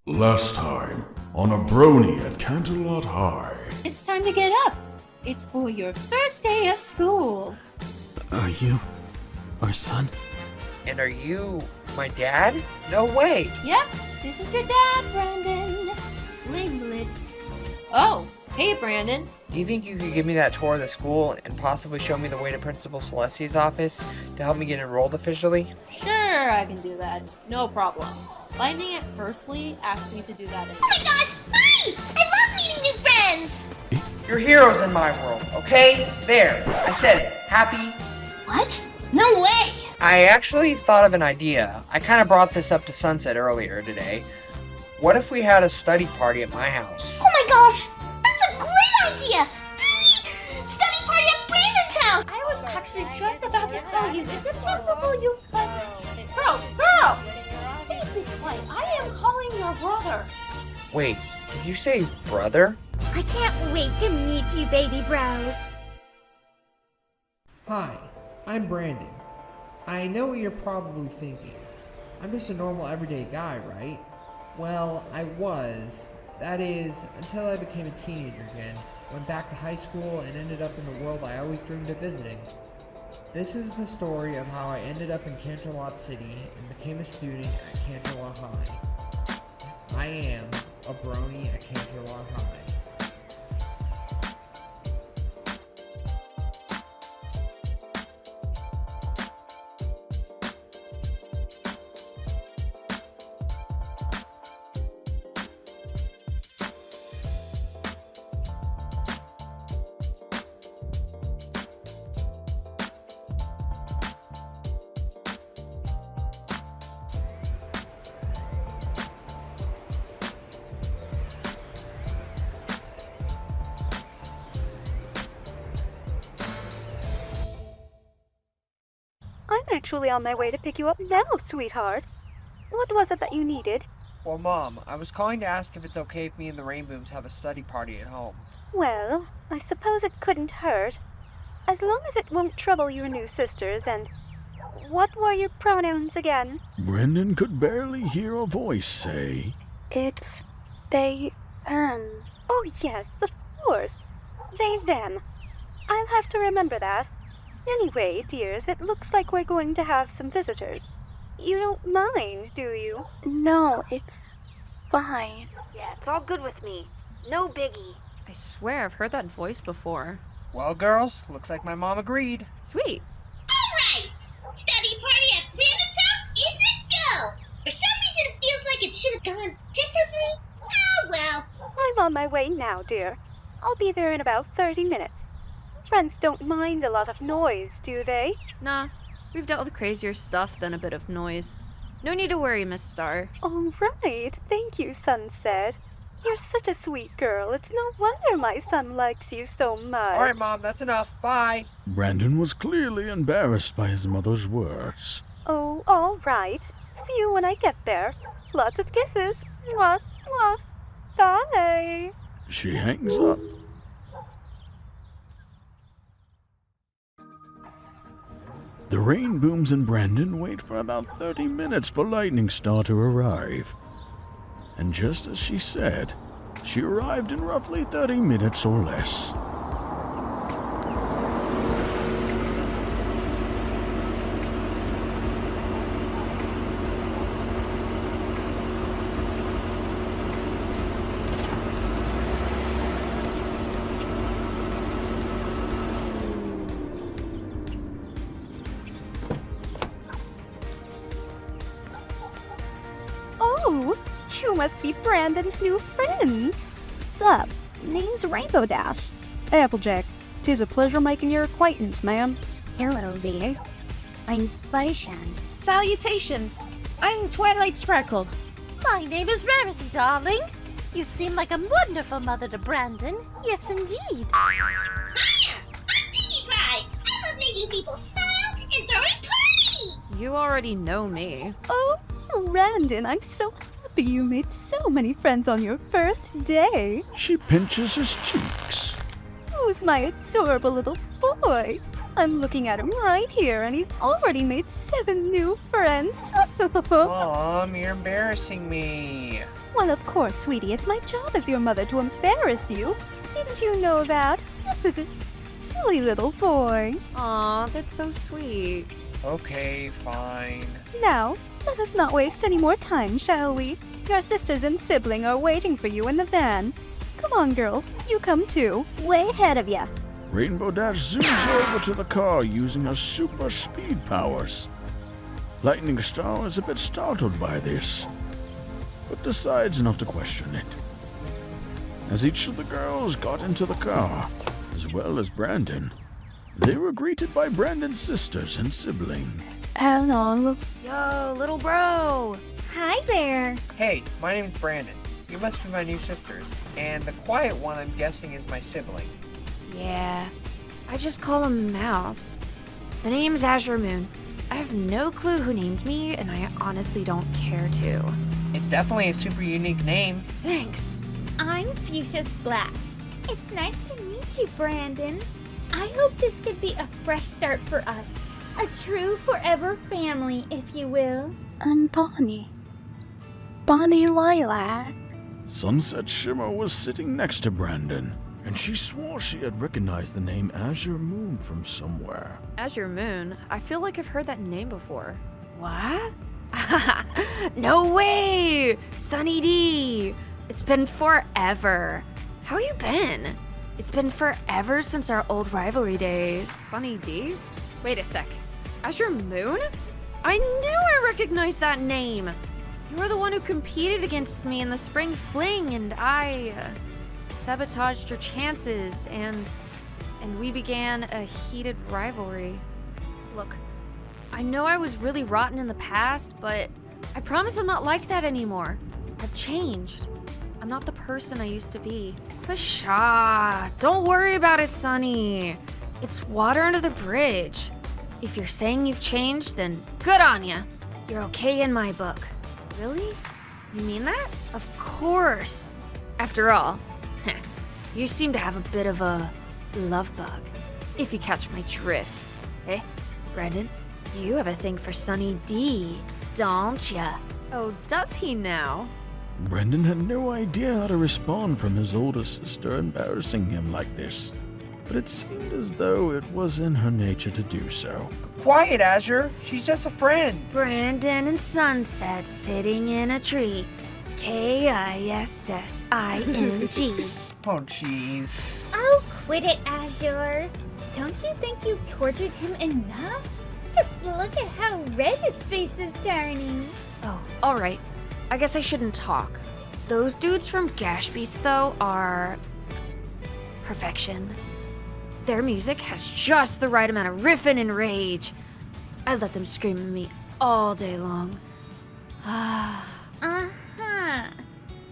Last time on A Brony at Canterlot High. It's time to get up. It's for your first day of school. Are you our son? And are you my dad? No way. Yep, this is your dad, Brandon. Fling Blitz. Oh, Hey, Brandon. Do you think you could give me that tour of the school and possibly show me the way to Principal Celesti's office to help me get enrolled officially? Sure, I can do that. No problem. Lightning at Pursley asked me to do that anyway. Oh my gosh, hi! I love meeting new friends! You're heroes in my world, okay? There, I said it. Happy? What? No way! I actually thought of an idea. I kind of brought this up to Sunset earlier today. What if we had a study party at my house? Oh my gosh, that's a great idea! Study party at Brandon's house! I was actually just about to tell you, is it possible you could... Girl! Please be quiet. I am calling your brother. Wait, did you say brother? I can't wait to meet you, baby bro. Hi, I'm Brandon. I know what you're probably thinking. I'm just a normal everyday guy, right? Well, I was. That is, until I became a teenager again, went back to high school, and ended up in the world I always dreamed of visiting. This is the story of how I ended up in Canterlot City and became a student at Canterlot High. I am a Brony at Canterlot High. I'm actually on my way to pick you up now, sweetheart. What was it that you needed? Well, Mom, I was calling to ask if it's okay if me and the Rainbooms have a study party at home. Well, I suppose it couldn't hurt. As long as it won't trouble your new sisters, and... What were your pronouns again? Brendan could barely hear a voice say, It's... they... Oh, yes, of course. They, them. I'll have to remember that. Anyway, dears, it looks like we're going to have some visitors. You don't mind, do you? No, it's fine. Yeah, it's all good with me. No biggie. I swear I've heard that voice before. Well, girls, looks like my mom agreed. Sweet. Alright! Study party at Brandon's house is a go! For some reason it feels like it should have gone differently. Oh well. I'm on my way now, dear. I'll be there in about 30 minutes. Friends don't mind a lot of noise, do they? Nah, we've dealt with crazier stuff than a bit of noise. No need to worry, Miss Star. All right. Thank you, Sunset. You're such a sweet girl. It's no wonder my son likes you so much. All right, Mom, that's enough. Bye. Brandon was clearly embarrassed by his mother's words. Oh, all right. See you when I get there. Lots of kisses. Mwah, mwah. Bye. She hangs up. The Rainbooms and Brandon wait for about 30 minutes for Lightning Star to arrive. And just as she said, she arrived in roughly 30 minutes or less. Oh, you must be Brandon's new friends. Sup, name's Rainbow Dash. Applejack, 'tis a pleasure making your acquaintance, ma'am. Hello there. I'm Fluttershy. Salutations. I'm Twilight Sparkle. My name is Rarity, darling. You seem like a wonderful mother to Brandon. Yes, indeed. Hiya! I'm Pinkie Pie. I love making people smile and throwing parties. You already know me. Oh, Brandon, I'm so happy you made so many friends on your first day. She pinches his cheeks. Who's my adorable little boy? I'm looking at him right here, and he's already made 7 new friends. Mom, you're embarrassing me. Well, of course, sweetie. It's my job as your mother to embarrass you. Didn't you know that? Silly little boy. Aw, that's so sweet. Okay, fine. Now, let us not waste any more time, shall we? Your sisters and sibling are waiting for you in the van. Come on, girls. You come too. Way ahead of ya. Rainbow Dash zooms over to the car using her super speed powers. Lightning Star is a bit startled by this, but decides not to question it. As each of the girls got into the car, as well as Brandon, they were greeted by Brandon's sisters and sibling. Hello. Yo, little bro. Hi there. Hey, my name's Brandon. You must be my new sisters, and the quiet one I'm guessing is my sibling. Yeah, I just call him Mouse. The name's Azure Moon. I have no clue who named me, and I honestly don't care to. It's definitely a super unique name. Thanks. I'm Fuchsia Splash. It's nice to meet you, Brandon. I hope this could be a fresh start for us. A true forever family, if you will. I'm Bonnie. Bonnie Lilac. Sunset Shimmer was sitting next to Brandon, and she swore she had recognized the name Azure Moon from somewhere. Azure Moon? I feel like I've heard that name before. What? No way! Sunny D! It's been forever. How you been? It's been forever since our old rivalry days. Sunny D? Wait a sec. Azure Moon? I knew I recognized that name! You were the one who competed against me in the spring fling, and I sabotaged your chances, and we began a heated rivalry. Look, I know I was really rotten in the past, but I promise I'm not like that anymore. I've changed. I'm not the person I used to be. Pshaw, don't worry about it, Sunny. It's water under the bridge. If you're saying you've changed, then good on ya. You're okay in my book. Really? You mean that? Of course. After all, you seem to have a bit of a love bug, if you catch my drift. Eh, Brandon? You have a thing for Sunny D, don't ya? Oh, does he now? Brendan had no idea how to respond from his older sister embarrassing him like this, but it seemed as though it was in her nature to do so. Quiet, Azure. She's just a friend. Brandon and Sunset sitting in a tree. Kissing. Oh, jeez. Oh, quit it, Azure. Don't you think you've tortured him enough? Just look at how red his face is turning. Oh, alright. I guess I shouldn't talk. Those dudes from Gash Beats, though, are perfection. Their music has just the right amount of riffing and rage. I let them scream at me all day long. Uh-huh.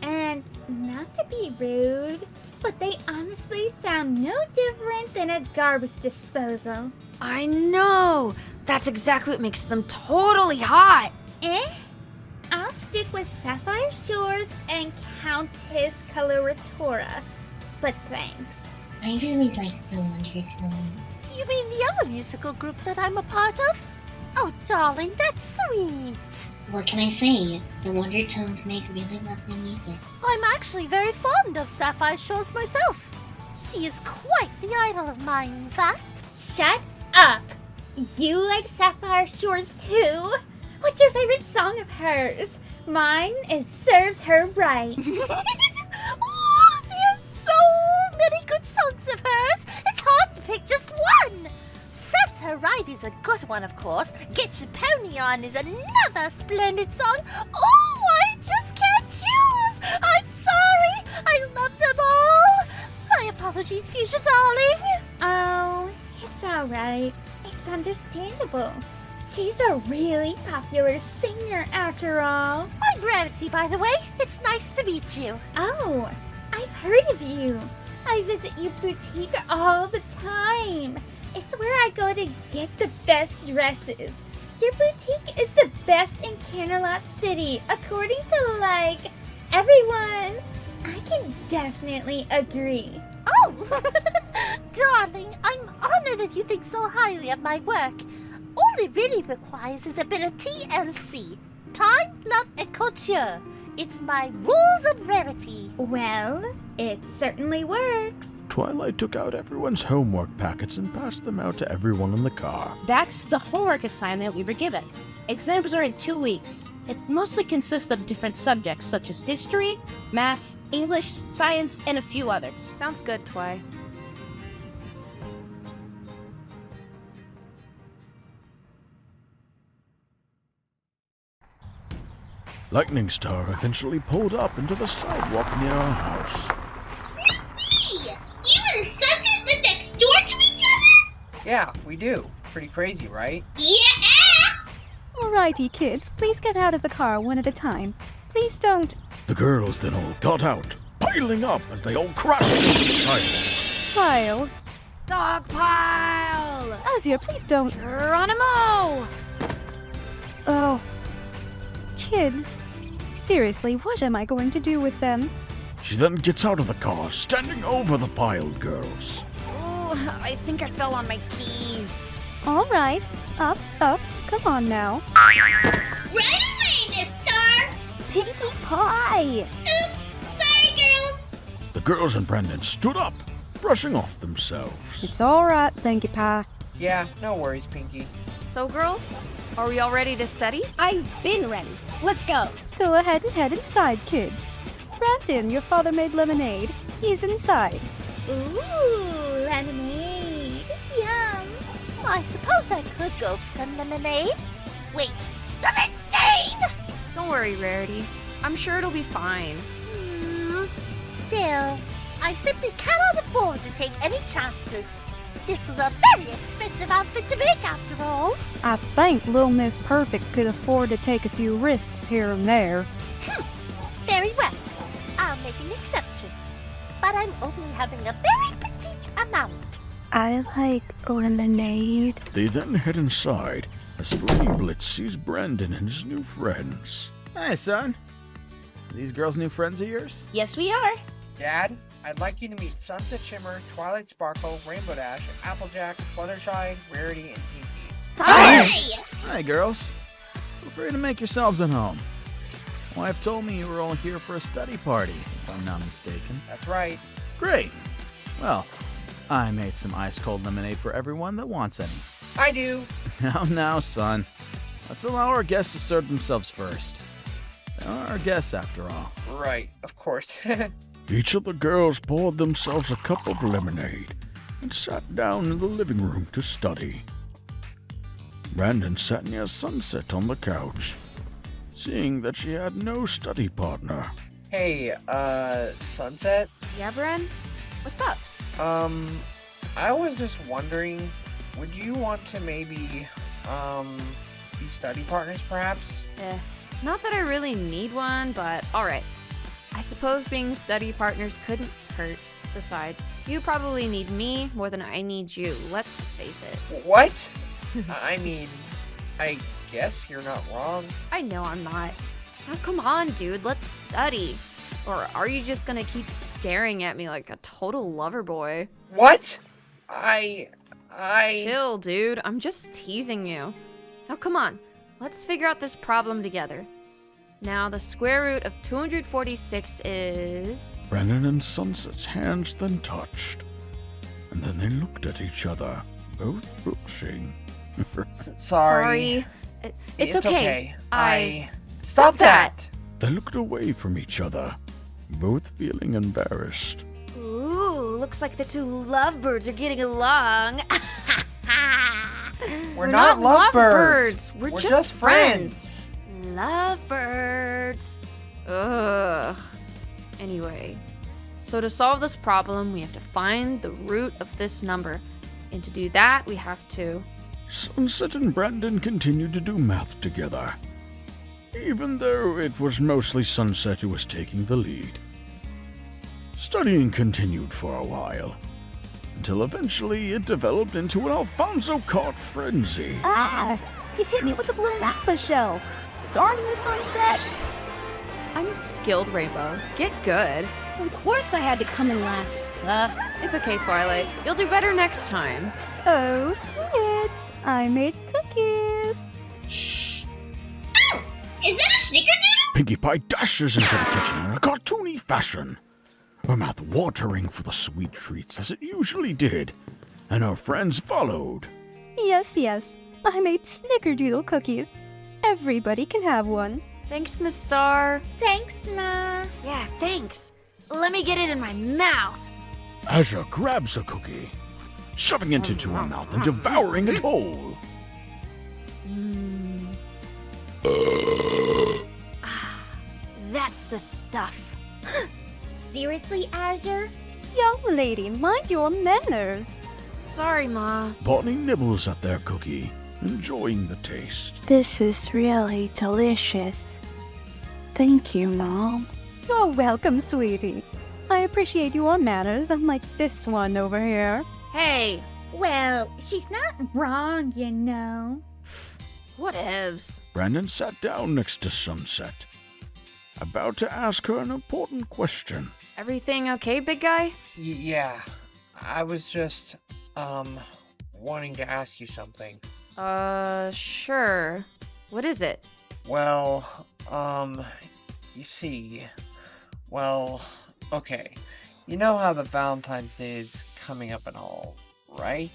And not to be rude, but they honestly sound no different than a garbage disposal. I know! That's exactly what makes them totally hot! Eh? I'll stick with Sapphire Shores and Countess Coloratura. But thanks. I really like the Wondertone. You mean the other musical group that I'm a part of? Oh, darling, that's sweet. What can I say? The Wondertones make really lovely music. I'm actually very fond of Sapphire Shores myself. She is quite the idol of mine, in fact. Shut up! You like Sapphire Shores too? What's your favorite song of hers? Mine is Serves Her Right. Oh, there's so many good songs of hers. It's hard to pick just one. Serves Her Right is a good one, of course. Get Your Pony On is another splendid song. Oh, I just can't choose. I'm sorry. I love them all. My apologies, Fuchsia darling. Oh, it's alright. It's understandable. She's a really popular singer after all. I'm Rarity, by the way. It's nice to meet you. Oh, I've heard of you. I visit your boutique all the time. It's where I go to get the best dresses. Your boutique is the best in Canterlot City, according to, everyone. I can definitely agree. Oh, darling, I'm honored that you think so highly of my work. All it really requires is a bit of TLC. Time, love, and couture. It's my rules of rarity. Well, it certainly works. Twilight took out everyone's homework packets and passed them out to everyone in the car. That's the homework assignment we were given. Exams are in 2 weeks. It mostly consists of different subjects such as history, math, English, science, and a few others. Sounds good, Twy. Lightning Star eventually pulled up into the sidewalk near our house. Hey! You and Sunset live next door to each other? Yeah, we do. Pretty crazy, right? Yeah! Alrighty, kids, please get out of the car one at a time. Please don't. The girls then all got out, piling up as they all crashed into the sidewalk. Kyle. Dog pile! Azir, please don't. Geronimo! Oh. Kids. Seriously, what am I going to do with them? She then gets out of the car, standing over the piled girls. Ooh, I think I fell on my keys. Alright. Up, up. Come on now. Right away, Miss Star! Pinkie Pie! Oops! Sorry, girls! The girls and Brendan stood up, brushing off themselves. It's alright, Pinkie Pie. Yeah, no worries, Pinkie. So, girls, are we all ready to study? I've been ready. Let's go. Go ahead and head inside, kids. Brandon, your father made lemonade. He's inside. Ooh, lemonade. Yum. I suppose I could go for some lemonade. Wait, does it stain? Don't worry, Rarity. I'm sure it'll be fine. Still, I simply cannot afford to take any chances. This was a very expensive outfit to make, after all. I think Little Miss Perfect could afford to take a few risks here and there. Very well. I'll make an exception. But I'm only having a very petite amount. I like lemonade. They then head inside as Flaming Blitz sees Brandon and his new friends. Hey, son. Are these girls new friends of yours? Yes, we are. Dad, I'd like you to meet Sunset Shimmer, Twilight Sparkle, Rainbow Dash, Applejack, Fluttershy, Rarity, and Pinkie. Hi! Hi, girls. Feel free to make yourselves at home. My wife told me you were all here for a study party, if I'm not mistaken. That's right. Great. Well, I made some ice-cold lemonade for everyone that wants any. I do. Now, son. Let's allow our guests to serve themselves first. They are our guests, after all. Right, of course. Each of the girls poured themselves a cup of lemonade and sat down in the living room to study. Brandon sat near Sunset on the couch, seeing that she had no study partner. Hey, Sunset? Yeah, Bren? What's up? I was just wondering, would you want to maybe, be study partners, perhaps? Not that I really need one, but alright. I suppose being study partners couldn't hurt. Besides, you probably need me more than I need you, let's face it. What? I mean, I guess you're not wrong. I know I'm not. Now come on, dude, let's study. Or are you just gonna keep staring at me like a total lover boy? What? Chill, dude. I'm just teasing you. Now come on. Let's figure out this problem together. Now, the square root of 246 is... Brandon and Sunset's hands then touched, and then they looked at each other, both blushing. Sorry. It's okay. Stop that! They looked away from each other, both feeling embarrassed. Ooh, looks like the two lovebirds are getting along. We're not lovebirds. We're just friends. Lovebirds. Ugh. Anyway, so to solve this problem, we have to find the root of this number. And to do that, we have to... Sunset and Brandon continued to do math together, even though it was mostly Sunset who was taking the lead. Studying continued for a while, until eventually it developed into an Alfonso cart frenzy. Ah! You hit me with the blue mappa shell. Darn you, Sunset! I'm skilled, Rainbow. Get good. Of course I had to come in last. It's okay, Twilight. You'll do better next time. Oh, kids, I made cookies. Shh. Oh! Is that a snickerdoodle? Pinkie Pie dashes into the kitchen in a cartoony fashion, her mouth watering for the sweet treats as it usually did, and her friends followed. Yes, I made snickerdoodle cookies. Everybody can have one. Thanks, Miss Star. Thanks, Ma. Yeah, thanks. Let me get it in my mouth. Azure grabs a cookie, shoving it into her mouth and devouring it whole. That's the stuff. Seriously, Azure? Young lady, mind your manners. Sorry, Ma. Bonnie nibbles at their cookie, enjoying the taste. This is really delicious. Thank you, Mom. You're welcome, sweetie. I appreciate your manners, unlike this one over here. Hey, Well, she's not wrong, you know. whatevs. Brandon sat down next to Sunset, about to ask her an important question. Everything okay, big guy? Yeah, I was just, wanting to ask you something. Sure. What is it? Well, you see, okay. You know how the Valentine's Day is coming up and all, right?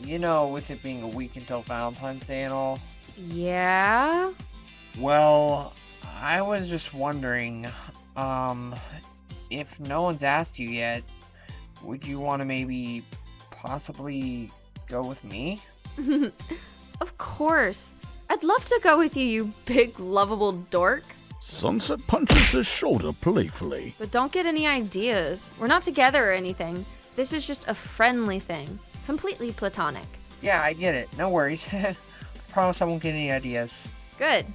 You know, with it being a week until Valentine's Day and all. Yeah? Well, I was just wondering, if no one's asked you yet, would you want to maybe possibly go with me? Of course. I'd love to go with you, you big, lovable dork. Sunset punches his shoulder playfully. But don't get any ideas. We're not together or anything. This is just a friendly thing. Completely platonic. Yeah, I get it. No worries. Promise I won't get any ideas. Good.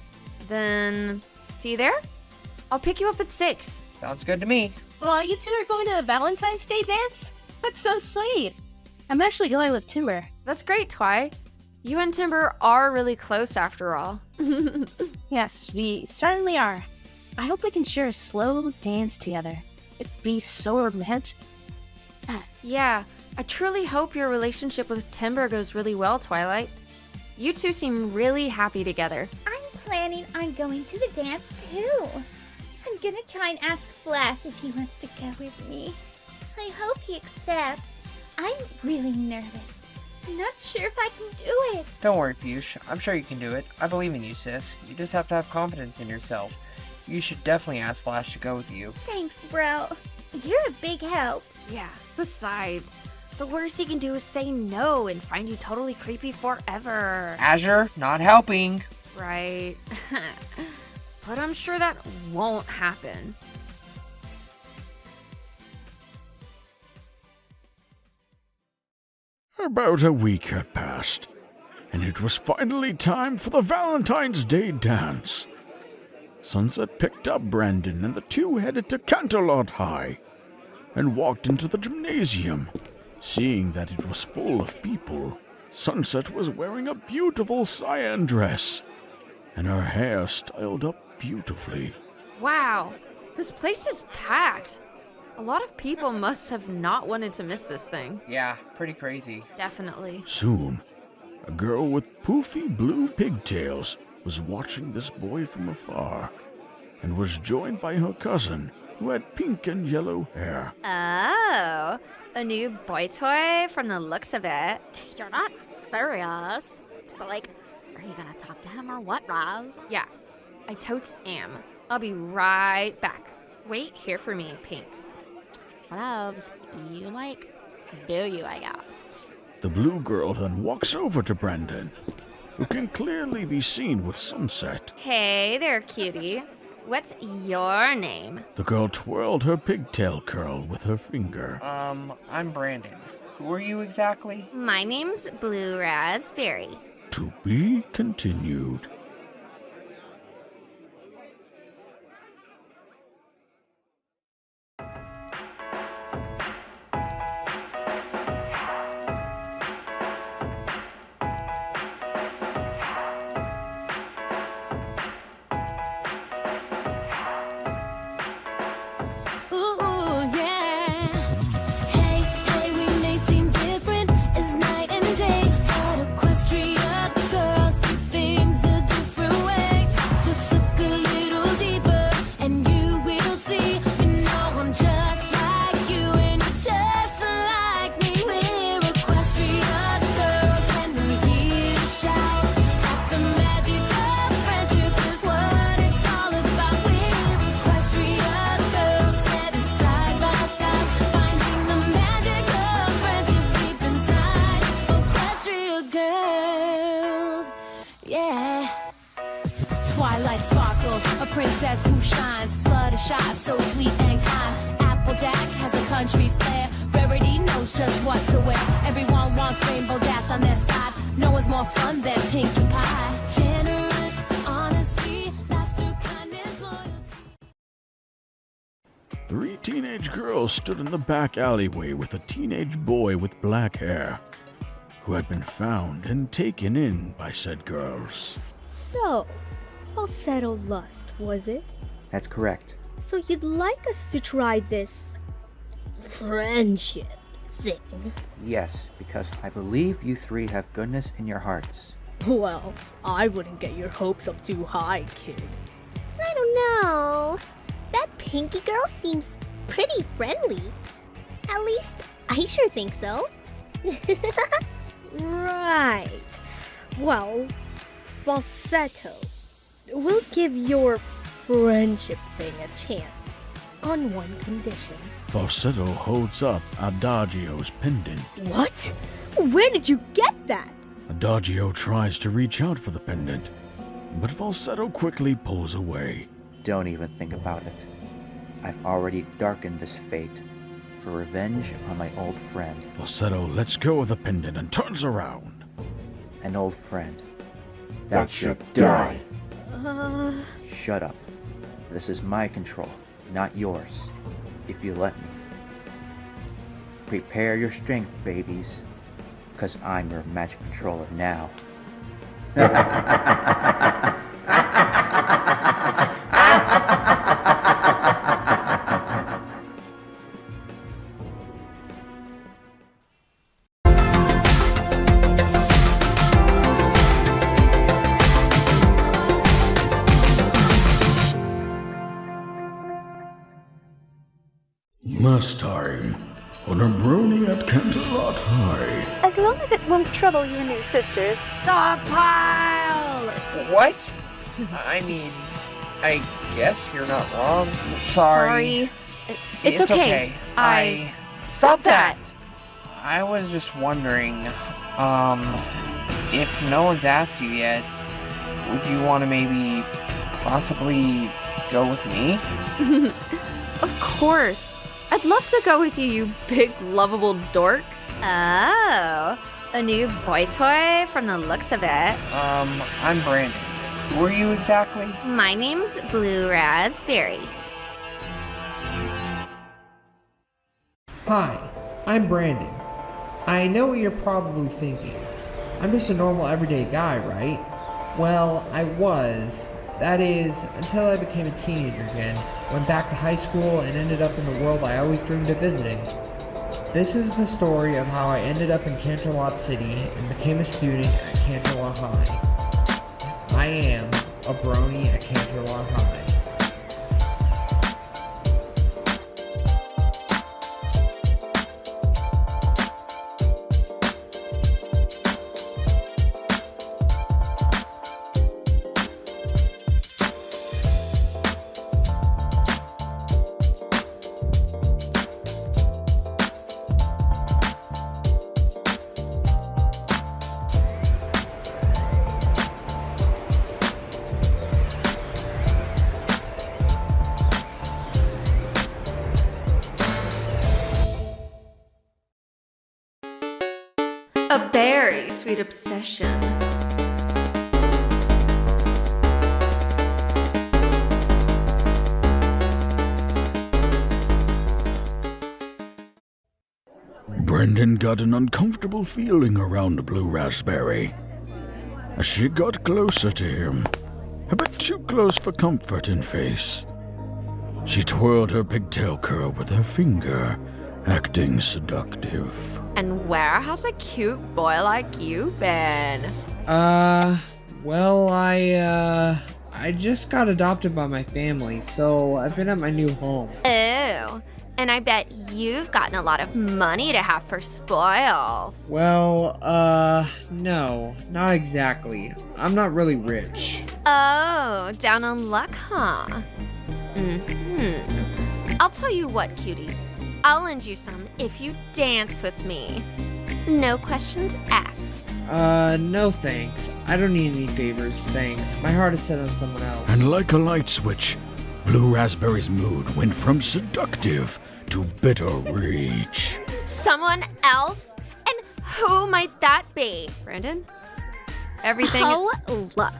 Then, see you there? I'll pick you up at 6. Sounds good to me. Well, you two are going to the Valentine's Day dance? That's so sweet. I'm actually going with Timber. That's great, Twy. You and Timber are really close after all. Yes, we certainly are. I hope we can share a slow dance together. It'd be so romantic. Yeah, I truly hope your relationship with Timber goes really well, Twilight. You two seem really happy together. I'm planning on going to the dance too. I'm gonna try and ask Flash if he wants to go with me. I hope he accepts. I'm really nervous. I'm not sure if I can do it. Don't worry, Fuchs. I'm sure you can do it. I believe in you, sis. You just have to have confidence in yourself. You should definitely ask Flash to go with you. Thanks, bro. You're a big help. Yeah, besides, the worst he can do is say no and find you totally creepy forever. Azure, not helping. Right. But I'm sure that won't happen. About a week had passed, and it was finally time for the Valentine's Day dance. Sunset picked up Brandon and the two headed to Canterlot High and walked into the gymnasium. Seeing that it was full of people, Sunset was wearing a beautiful cyan dress and her hair styled up beautifully. Wow, this place is packed. A lot of people must have not wanted to miss this thing. Yeah, pretty crazy. Definitely. Soon, a girl with poofy blue pigtails was watching this boy from afar and was joined by her cousin, who had pink and yellow hair. Oh, a new boy toy from the looks of it. You're not serious. So, like, are you gonna talk to him or what, Roz? Yeah, I totes am. I'll be right back. Wait here for me, Pinks. Whatevs. You, like, do you, I guess. The blue girl then walks over to Brandon, who can clearly be seen with Sunset. Hey there, cutie. What's your name? The girl twirled her pigtail curl with her finger. I'm Brandon. Who are you exactly? My name's Blue Raspberry. To be continued. Ooh, yeah. Hey, hey, we may seem different as night and day. But Equestria girls, things to do princess who shines. Fluttershy, so sweet and kind. Applejack has a country flair. Rarity knows just what to wear. Everyone wants Rainbow Dash on their side. No one's more fun than Pinkie Pie. Generous, honesty, laughter, kindness, loyalty. 3 teenage girls stood in the back alleyway with a teenage boy with black hair, who had been found and taken in by said girls. So, falsetto lust, was it? That's correct. So you'd like us to try this friendship thing? Yes, because I believe you 3 have goodness in your hearts. Well, I wouldn't get your hopes up too high, kid. I don't know. That Pinky girl seems pretty friendly. At least, I sure think so. Right. Well, falsetto, we'll give your friendship thing a chance, on one condition. Falsetto holds up Adagio's pendant. What? Where did you get that? Adagio tries to reach out for the pendant, but Falsetto quickly pulls away. Don't even think about it. I've already darkened this fate for revenge on my old friend. Falsetto lets go of the pendant and turns around. An old friend. That should die. Shut up. This is my control, not yours, if you let me. Prepare your strength, babies, because I'm your magic controller now. Last time, on A Brony at Canterlot High. As long as it won't trouble your new sisters. Dogpile! What? I mean, I guess you're not wrong. Sorry. It's okay. Stop that! I was just wondering, if no one's asked you yet, would you want to maybe possibly go with me? Of course. I'd love to go with you, you big, lovable dork. Oh, a new boy toy from the looks of it. I'm Brandon. Who are you exactly? My name's Blue Raspberry. Hi, I'm Brandon. I know what you're probably thinking. I'm just a normal everyday guy, right? Well, I was. That is, until I became a teenager again, went back to high school, and ended up in the world I always dreamed of visiting. This is the story of how I ended up in Canterlot City and became a student at Canterlot High. I am a Brony at Canterlot High. A very sweet obsession. Brendan got an uncomfortable feeling around Blue Raspberry as she got closer to him, a bit too close for comfort in face. She twirled her pigtail curl with her finger, acting seductive. And where has a cute boy like you been? Well, I just got adopted by my family, so I've been at my new home. Oh, and I bet you've gotten a lot of money to have for spoils. Well, no, not exactly. I'm not really rich. Oh, down on luck, huh? I'll tell you what, cutie. I'll lend you some if you dance with me. No questions asked. No thanks. I don't need any favors, thanks. My heart is set on someone else. And like a light switch, Blue Raspberry's mood went from seductive to bitter rage. Someone else? And who might that be? Brandon? Everything. Oh, look.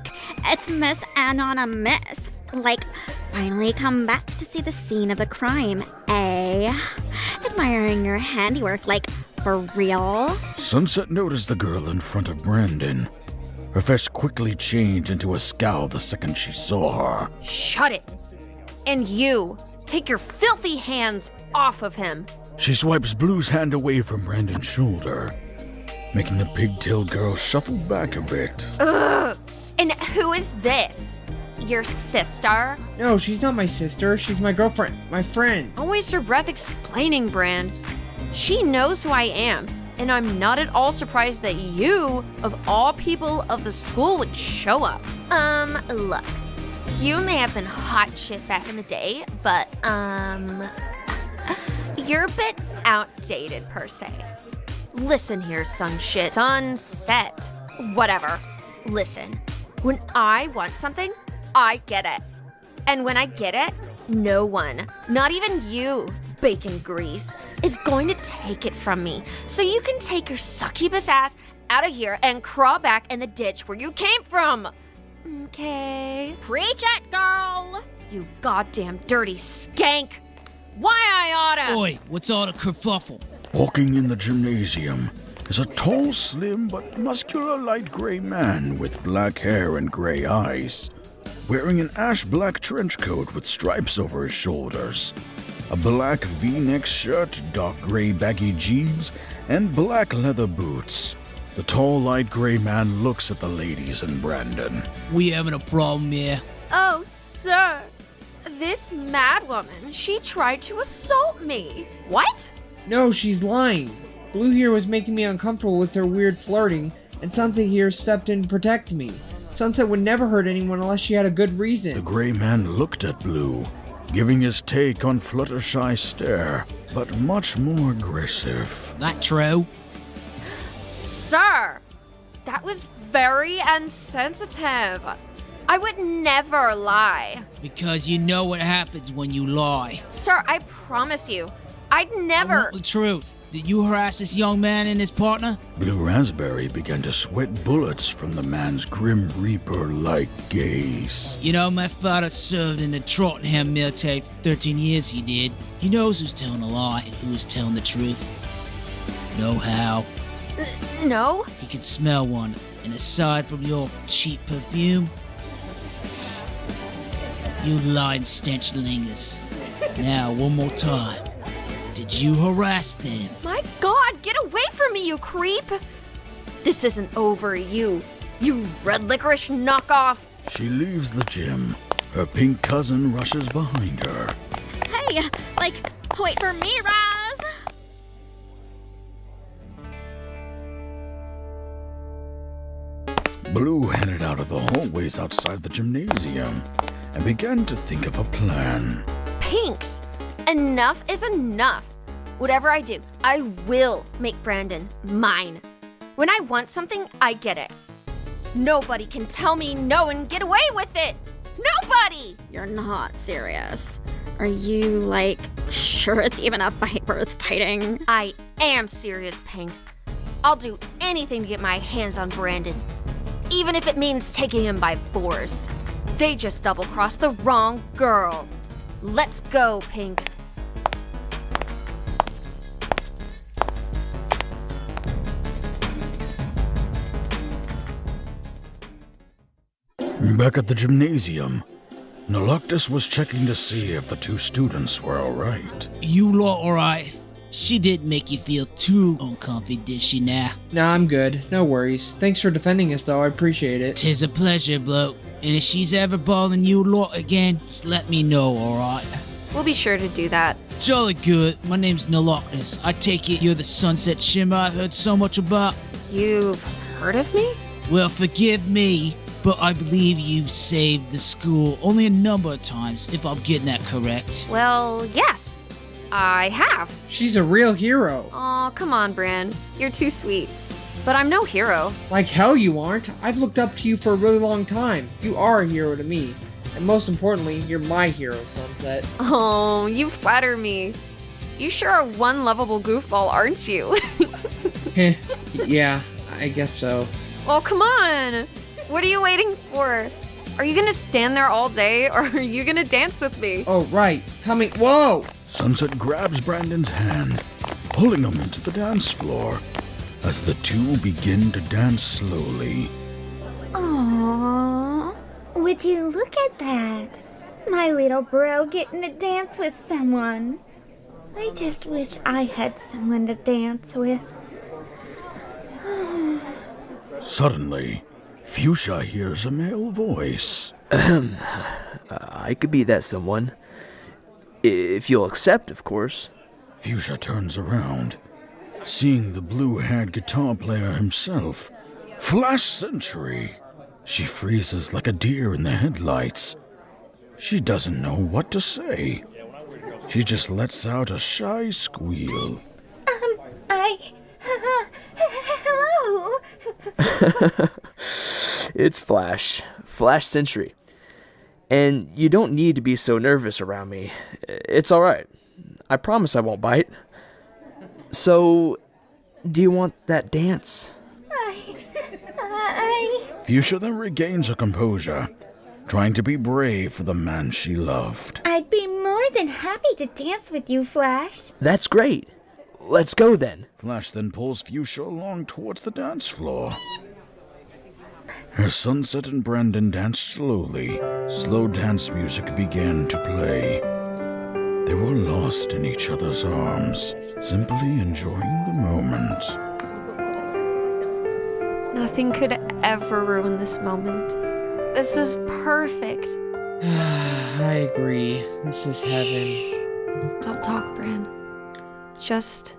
It's Miss Anonymous. Like, finally come back to see the scene of the crime, eh? Admiring your handiwork, like, for real? Sunset noticed the girl in front of Brandon. Her face quickly changed into a scowl the second she saw her. Shut it. And you, take your filthy hands off of him. She swipes Blue's hand away from Brandon's shoulder, making the pigtailed girl shuffle back a bit. Ugh. And who is this? Your sister? No, she's not my sister. She's my girlfriend. My friend. Don't waste your breath explaining, Brand. She knows who I am, and I'm not at all surprised that you, of all people of the school, would show up. Look. You may have been hot shit back in the day, but, you're a bit outdated, per se. Listen here, Sunset. Whatever. Listen. When I want something, I get it. And when I get it, no one, not even you, bacon grease, is going to take it from me. So you can take your succubus ass out of here and crawl back in the ditch where you came from. Okay. Preach it, girl! You goddamn dirty skank. Why I oughta... Oi, what's all the kerfuffle? Walking in the gymnasium is a tall, slim, but muscular light gray man with black hair and gray eyes, wearing an ash-black trench coat with stripes over his shoulders, a black V-neck shirt, dark gray baggy jeans, and black leather boots. The tall, light gray man looks at the ladies and Brandon. We having a problem here? Oh, sir. This mad woman, she tried to assault me. What? No, she's lying. Blue here was making me uncomfortable with her weird flirting, and Sunset here stepped in to protect me. Sunset would never hurt anyone unless she had a good reason. The gray man looked at Blue, giving his take on Fluttershy's stare, but much more aggressive. That true? Sir, that was very insensitive. I would never lie. Because you know what happens when you lie. Sir, I promise you, I'd never... I want the truth. Did you harass this young man and his partner? Blue Raspberry began to sweat bullets from the man's Grim Reaper-like gaze. You know, my father served in the Trottenham military for 13 years, he did. He knows who's telling a lie and who's telling the truth. Know how? No? He can smell one, and aside from your cheap perfume, you lying stench lingers. Now, one more time. Did you harass them? My God, get away from me, you creep! This isn't over, you red licorice knockoff! She leaves the gym. Her pink cousin rushes behind her. Hey, wait for me, Raz! Blue headed out of the hallways outside the gymnasium and began to think of a plan. Pinks! Enough is enough. Whatever I do, I will make Brandon mine. When I want something, I get it. Nobody can tell me no and get away with it. Nobody! You're not serious. Are you, sure it's even a fight worth fighting? I am serious, Pink. I'll do anything to get my hands on Brandon. Even if it means taking him by force. They just double-crossed the wrong girl. Let's go, Pink. Back at the gymnasium, Noctis was checking to see if the two students were alright. You lot alright? She didn't make you feel too uncomfy, did she now? Nah, I'm good. No worries. Thanks for defending us, though. I appreciate it. 'Tis a pleasure, bloke. And if she's ever bothering you lot again, just let me know, alright? We'll be sure to do that. Jolly good. My name's Noctis. I take it you're the Sunset Shimmer I've heard so much about? You've heard of me? Well, forgive me, but I believe you've saved the school only a number of times, if I'm getting that correct. Well, yes. I have. She's a real hero. Aw, come on, Bran. You're too sweet. But I'm no hero. Like hell you aren't. I've looked up to you for a really long time. You are a hero to me. And most importantly, you're my hero, Sunset. Oh, you flatter me. You sure are one lovable goofball, aren't you? Heh, yeah, I guess so. Well, come on. What are you waiting for? Are you gonna stand there all day, or are you gonna dance with me? Oh, right. Coming. Whoa! Sunset grabs Brandon's hand, pulling him into the dance floor as the two begin to dance slowly. Aww, would you look at that? My little bro getting to dance with someone. I just wish I had someone to dance with. Suddenly, Fuchsia hears a male voice. I could be that someone. If you'll accept, of course. Fuchsia turns around, seeing the blue-haired guitar player himself, Flash Century. She freezes like a deer in the headlights. She doesn't know what to say. She just lets out a shy squeal. Hello? It's Flash. Flash Century. And you don't need to be so nervous around me. It's alright. I promise I won't bite. So, do you want that dance? Fuchsia then regains her composure, trying to be brave for the man she loved. I'd be more than happy to dance with you, Flash. That's great. Let's go then. Flash then pulls Fuchsia along towards the dance floor. As Sunset and Brandon danced slowly, slow dance music began to play. They were lost in each other's arms, simply enjoying the moment. Nothing could ever ruin this moment. This is perfect. I agree. This is heaven. Don't talk, Bran. Just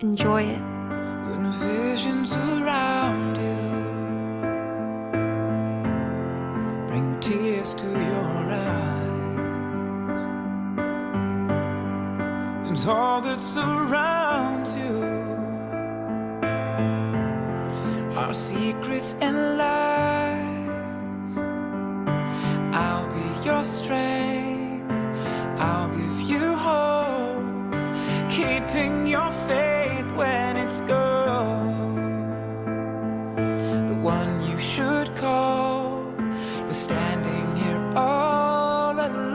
enjoy it. When visions around you bring tears to your eyes, and all that surrounds you are secrets and lies, I'll be your strength, I'll give you hope, keeping your faith when it's gone. The one you should call was standing here all alone,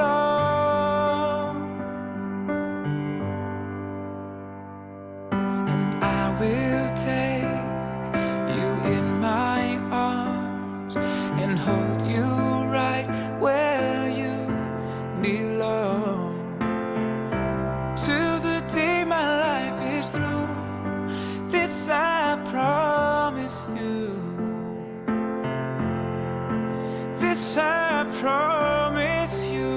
and I will take you in my arms and hold you right where you belong. Till the day my life is through, this I promise you. This I promise you.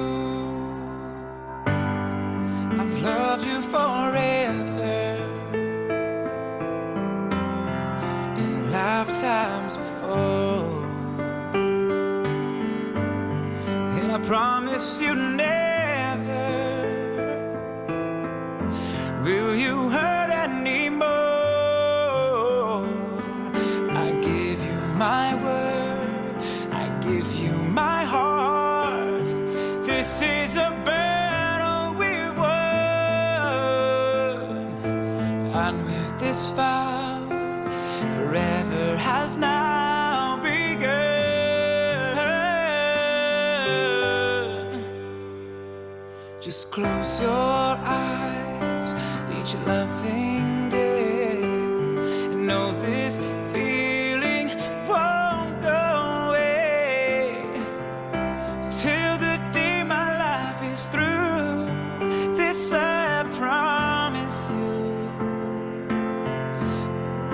I've loved you forever, in lifetimes before, and I promise you never will you hurt anymore. I give you my word, I give you my heart. This is a battle we won, and with this vow, forever has now begun. Just close your eyes each loving day, and know this feeling won't go away till the day my life is through. This I promise you.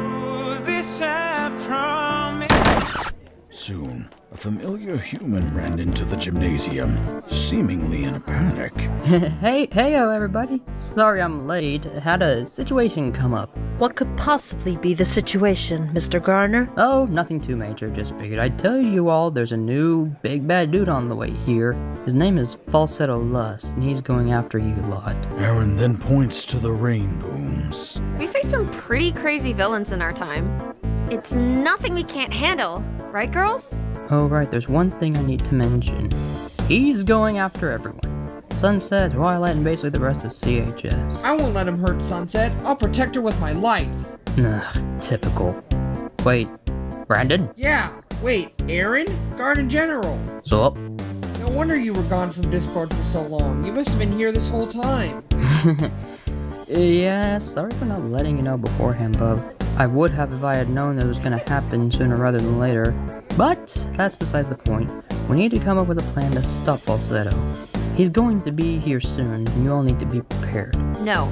Ooh, this I promise. Soon, a familiar human ran into the gymnasium, seemingly in a panic. Heyo everybody. Sorry I'm late. Had a situation come up. What could possibly be the situation, Mr. Garner? Oh, nothing too major. Just figured I'd tell you all there's a new big bad dude on the way here. His name is Falsetto Lust, and he's going after you lot. Aaron then points to the rain booms. We faced some pretty crazy villains in our time. It's nothing we can't handle, right, girls? Oh, right, there's one thing I need to mention. He's going after everyone. Sunset, Twilight, and basically the rest of CHS. I won't let him hurt Sunset. I'll protect her with my life. Ugh, typical. Wait, Brandon? Yeah, wait, Aaron? Garden General. So? No wonder you were gone from Discord for so long. You must have been here this whole time. Yeah, sorry for not letting you know beforehand, bub. I would have if I had known that it was gonna happen sooner rather than later. But that's besides the point. We need to come up with a plan to stop Falsetto. He's going to be here soon, and you all need to be prepared. No.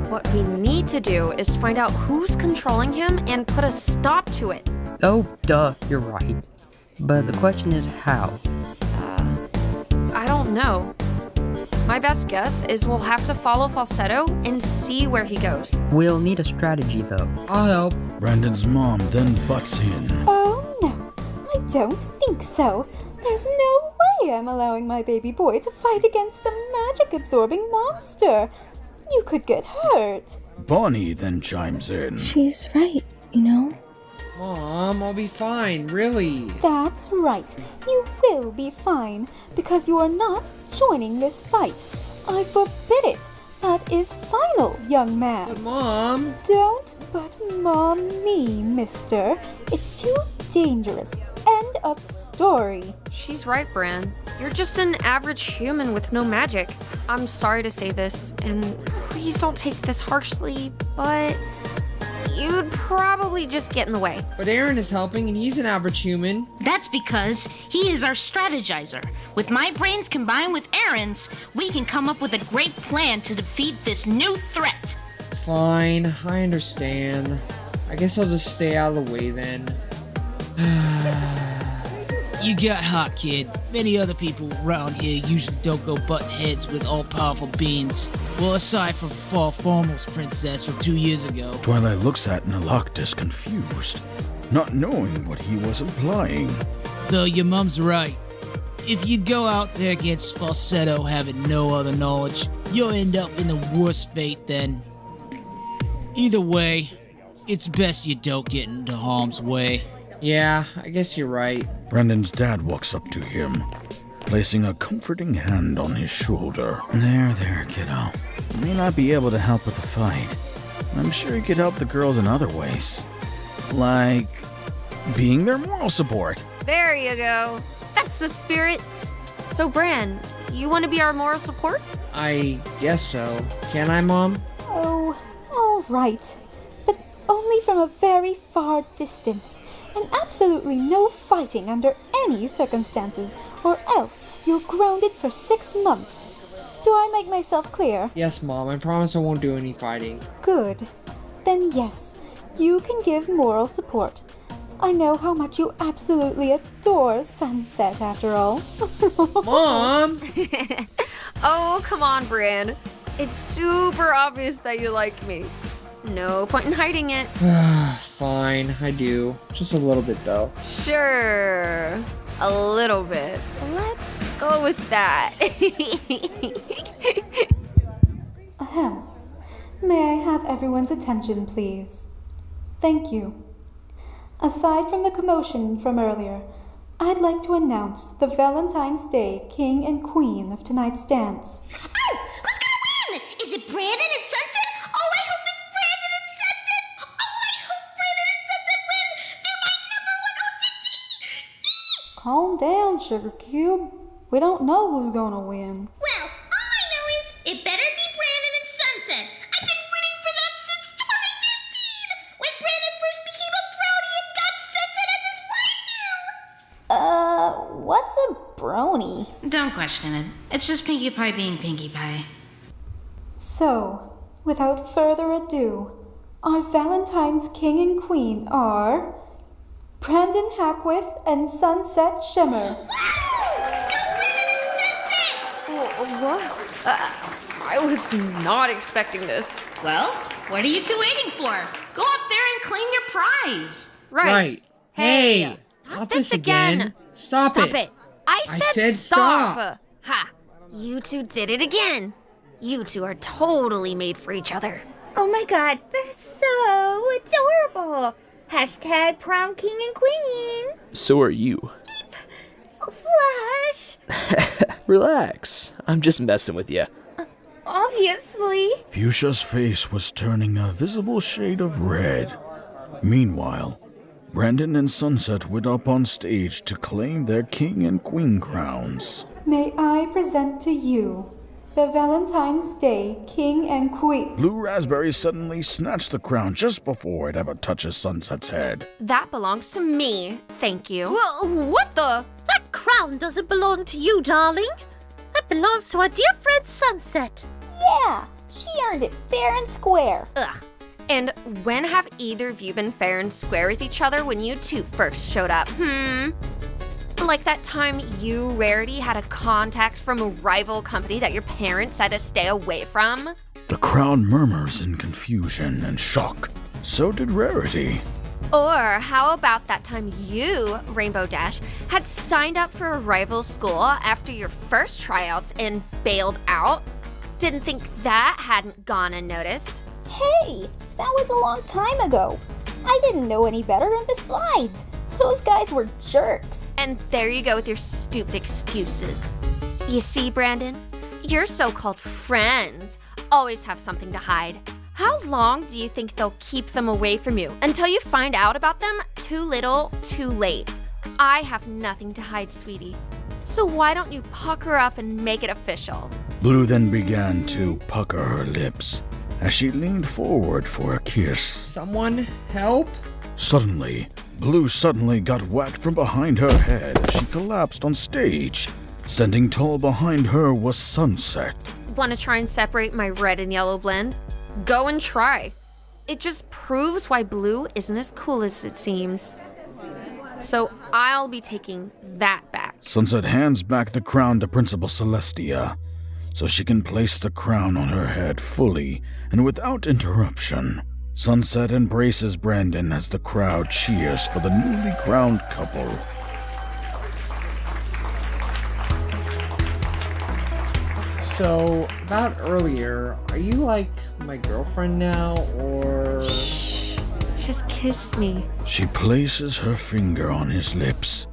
What we need to do is find out who's controlling him and put a stop to it. Oh, duh, you're right. But the question is how? I don't know. My best guess is we'll have to follow Falsetto and see where he goes. We'll need a strategy, though. I'll help. Brandon's mom then butts in. Oh no, I don't think so. There's no way I'm allowing my baby boy to fight against a magic-absorbing monster. You could get hurt. Bonnie then chimes in. She's right, you know. Mom, I'll be fine, really. That's right. You will be fine, because you are not joining this fight. I forbid it. That is final, young man. But Mom... Don't but mom me, mister. It's too dangerous. End of story. She's right, Bran. You're just an average human with no magic. I'm sorry to say this, and please don't take this harshly, but you'd probably just get in the way. But Aaron is helping, and he's an average human. That's because he is our strategizer. With my brains combined with Aaron's, we can come up with a great plan to defeat this new threat. Fine, I understand. I guess I'll just stay out of the way then. You got hot, kid. Many other people around here usually don't go button heads with all-powerful beings. Well, aside from Fall Formal's princess from 2 years ago. Twilight looks at Naloctis confused, not knowing what he was implying. Though your mom's right. If you go out there against Falsetto having no other knowledge, you'll end up in the worst fate then. Either way, it's best you don't get into harm's way. Yeah, I guess you're right. Brandon's dad walks up to him, placing a comforting hand on his shoulder. There, kiddo. You may not be able to help with the fight. I'm sure you could help the girls in other ways. Like being their moral support. There you go. That's the spirit. So, Bran, you want to be our moral support? I guess so. Can I, Mom? Oh, all right. But only from a very far distance. And absolutely no fighting under any circumstances, or else you're grounded for 6 months. Do I make myself clear? Yes, Mom. I promise I won't do any fighting. Good. Then yes, you can give moral support. I know how much you absolutely adore Sunset, after all. Mom! Oh, come on, Bran. It's super obvious that you like me. No point in hiding it. Fine, I do. Just a little bit, though. Sure. A little bit. Let's go with that. Ahem. May I have everyone's attention, please? Thank you. Aside from the commotion from earlier, I'd like to announce the Valentine's Day King and Queen of tonight's dance. Oh! Who's gonna win? Is it Brandon and Sunset? Oh, I hope it's Brandon and Sunset! Oh, I hope Brandon and Sunset win! They're my #1 OTP! Calm down, Sugar Cube. We don't know who's gonna win. Well, all I know is it better be Brandon and Sunset. I've been rooting for that since 2015, when Brandon first became a Brony and got Sunset as his waifu! What's a brony? Don't question it. It's just Pinkie Pie being Pinkie Pie. So, without further ado, our Valentine's King and Queen are Brandon Hackworth and Sunset Shimmer. What? I was not expecting this. Well, what are you two waiting for? Go up there and claim your prize. Right. Hey, not this again. Stop it. I said stop. Ha! You two did it again. You two are totally made for each other. Oh my god, they're so adorable. Hashtag prom king and queen. So are you. Flash. Relax. I'm just messing with you. Obviously. Fuchsia's face was turning a visible shade of red. Meanwhile, Brandon and Sunset went up on stage to claim their king and queen crowns. May I present to you the Valentine's Day King and Queen. Blue Raspberry suddenly snatched the crown just before it ever touches Sunset's head. That belongs to me, thank you. What the? That crown doesn't belong to you, darling. That belongs to our dear friend Sunset. Yeah, she earned it fair and square. Ugh. And when have either of you been fair and square with each other when you two first showed up? Like that time you, Rarity, had a contact from a rival company that your parents had to stay away from? The crowd murmurs in confusion and shock. So did Rarity. Or how about that time you, Rainbow Dash, had signed up for a rival school after your first tryouts and bailed out? Didn't think that hadn't gone unnoticed. Hey, that was a long time ago. I didn't know any better, and besides, those guys were jerks. And there you go with your stupid excuses. You see, Brandon, your so-called friends always have something to hide. How long do you think they'll keep them away from you? Until you find out about them, too little, too late. I have nothing to hide, sweetie. So why don't you pucker up and make it official? Blue then began to pucker her lips as she leaned forward for a kiss. Someone help? Suddenly, Blue got whacked from behind her head as she collapsed on stage. Standing tall behind her was Sunset. Want to try and separate my red and yellow blend? Go and try. It just proves why Blue isn't as cool as it seems. So I'll be taking that back. Sunset hands back the crown to Principal Celestia so she can place the crown on her head fully and without interruption. Sunset embraces Brandon as the crowd cheers for the newly crowned couple. So, about earlier, are you like my girlfriend now, or... Shh, just kiss me. She places her finger on his lips,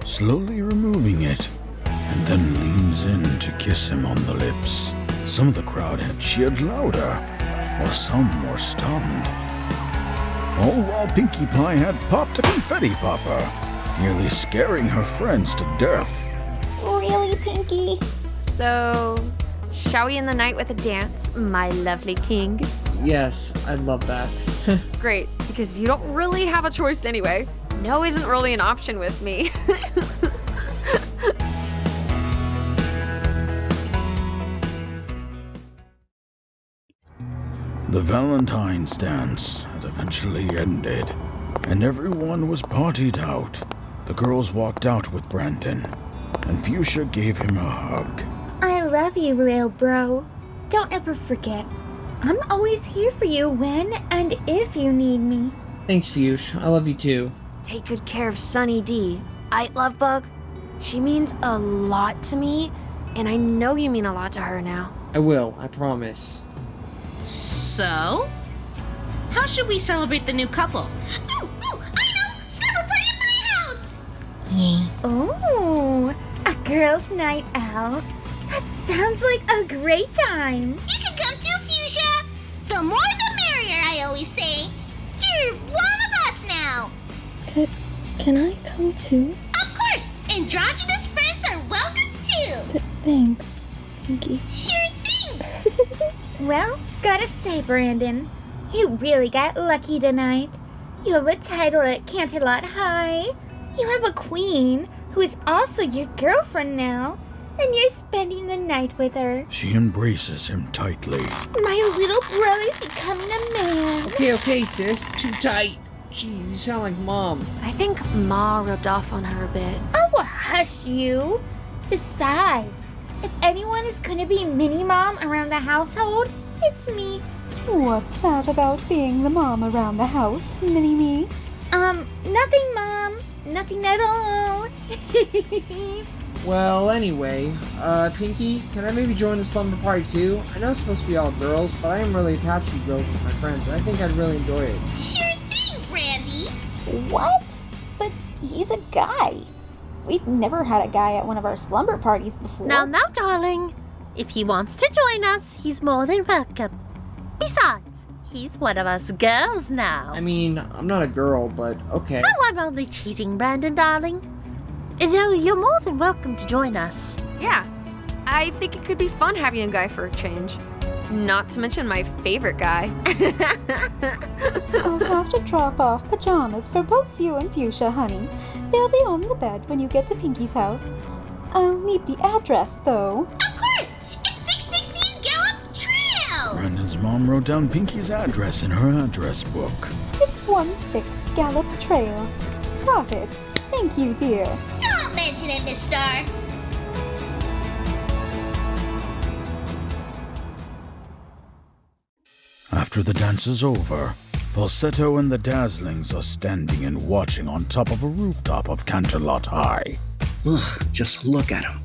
slowly removing it, and then leans in to kiss him on the lips. Some of the crowd had cheered louder, while some were stunned. All while Pinkie Pie had popped a confetti popper, nearly scaring her friends to death. Really, Pinkie? So, shall we end the night with a dance, my lovely king? Yes, I'd love that. Great, because you don't really have a choice anyway. No isn't really an option with me. The Valentine's dance had eventually ended, and everyone was partied out. The girls walked out with Brandon, and Fuchsia gave him a hug. I love you, little bro. Don't ever forget. I'm always here for you when and if you need me. Thanks, Fuchs. I love you too. Take good care of Sunny D. Love Bug. She means a lot to me, and I know you mean a lot to her now. I will, I promise. So, how should we celebrate the new couple? I know! Slumber party at my house! Oh, a girls' night out. That sounds like a great time. You can come too, Fuchsia! The more the merrier, I always say. You're one of us now! Can I come too? Of course! Androgynous friends are welcome too! Thanks, Pinkie. Sure thing! Well, gotta say, Brandon, you really got lucky tonight. You have a title at Canterlot High. You have a queen who is also your girlfriend now. And you're spending the night with her. She embraces him tightly. My little brother's becoming a man. Okay, sis. Too tight. Jeez, you sound like Mom. I think Ma rubbed off on her a bit. Oh, hush you. Besides, if anyone is gonna be mini-mom around the household, it's me. What's that about being the mom around the house, Mini-Me? Nothing, Mom. Nothing at all. Well, anyway, Pinkie, can I maybe join the slumber party too? I know it's supposed to be all girls, but I am really attached to girls as my friends, and I think I'd really enjoy it. Sure thing, Brandy. What? But he's a guy. We've never had a guy at one of our slumber parties before. Now, darling. If he wants to join us, he's more than welcome. Besides, he's one of us girls now. I mean, I'm not a girl, but okay. Oh, I'm only teasing, Brandon, darling. No, you're more than welcome to join us. Yeah, I think it could be fun having a guy for a change. Not to mention my favorite guy. I'll have to drop off pajamas for both you and Fuchsia, honey. They'll be on the bed when you get to Pinky's house. I'll need the address, though. Of course! It's 616 Gallop Trail! Brandon's mom wrote down Pinky's address in her address book. 616 Gallop Trail. Got it. Thank you, dear. Don't mention it, Miss Star. After the dance is over, Falsetto and the Dazzlings are standing and watching on top of a rooftop of Canterlot High. Ugh, just look at them.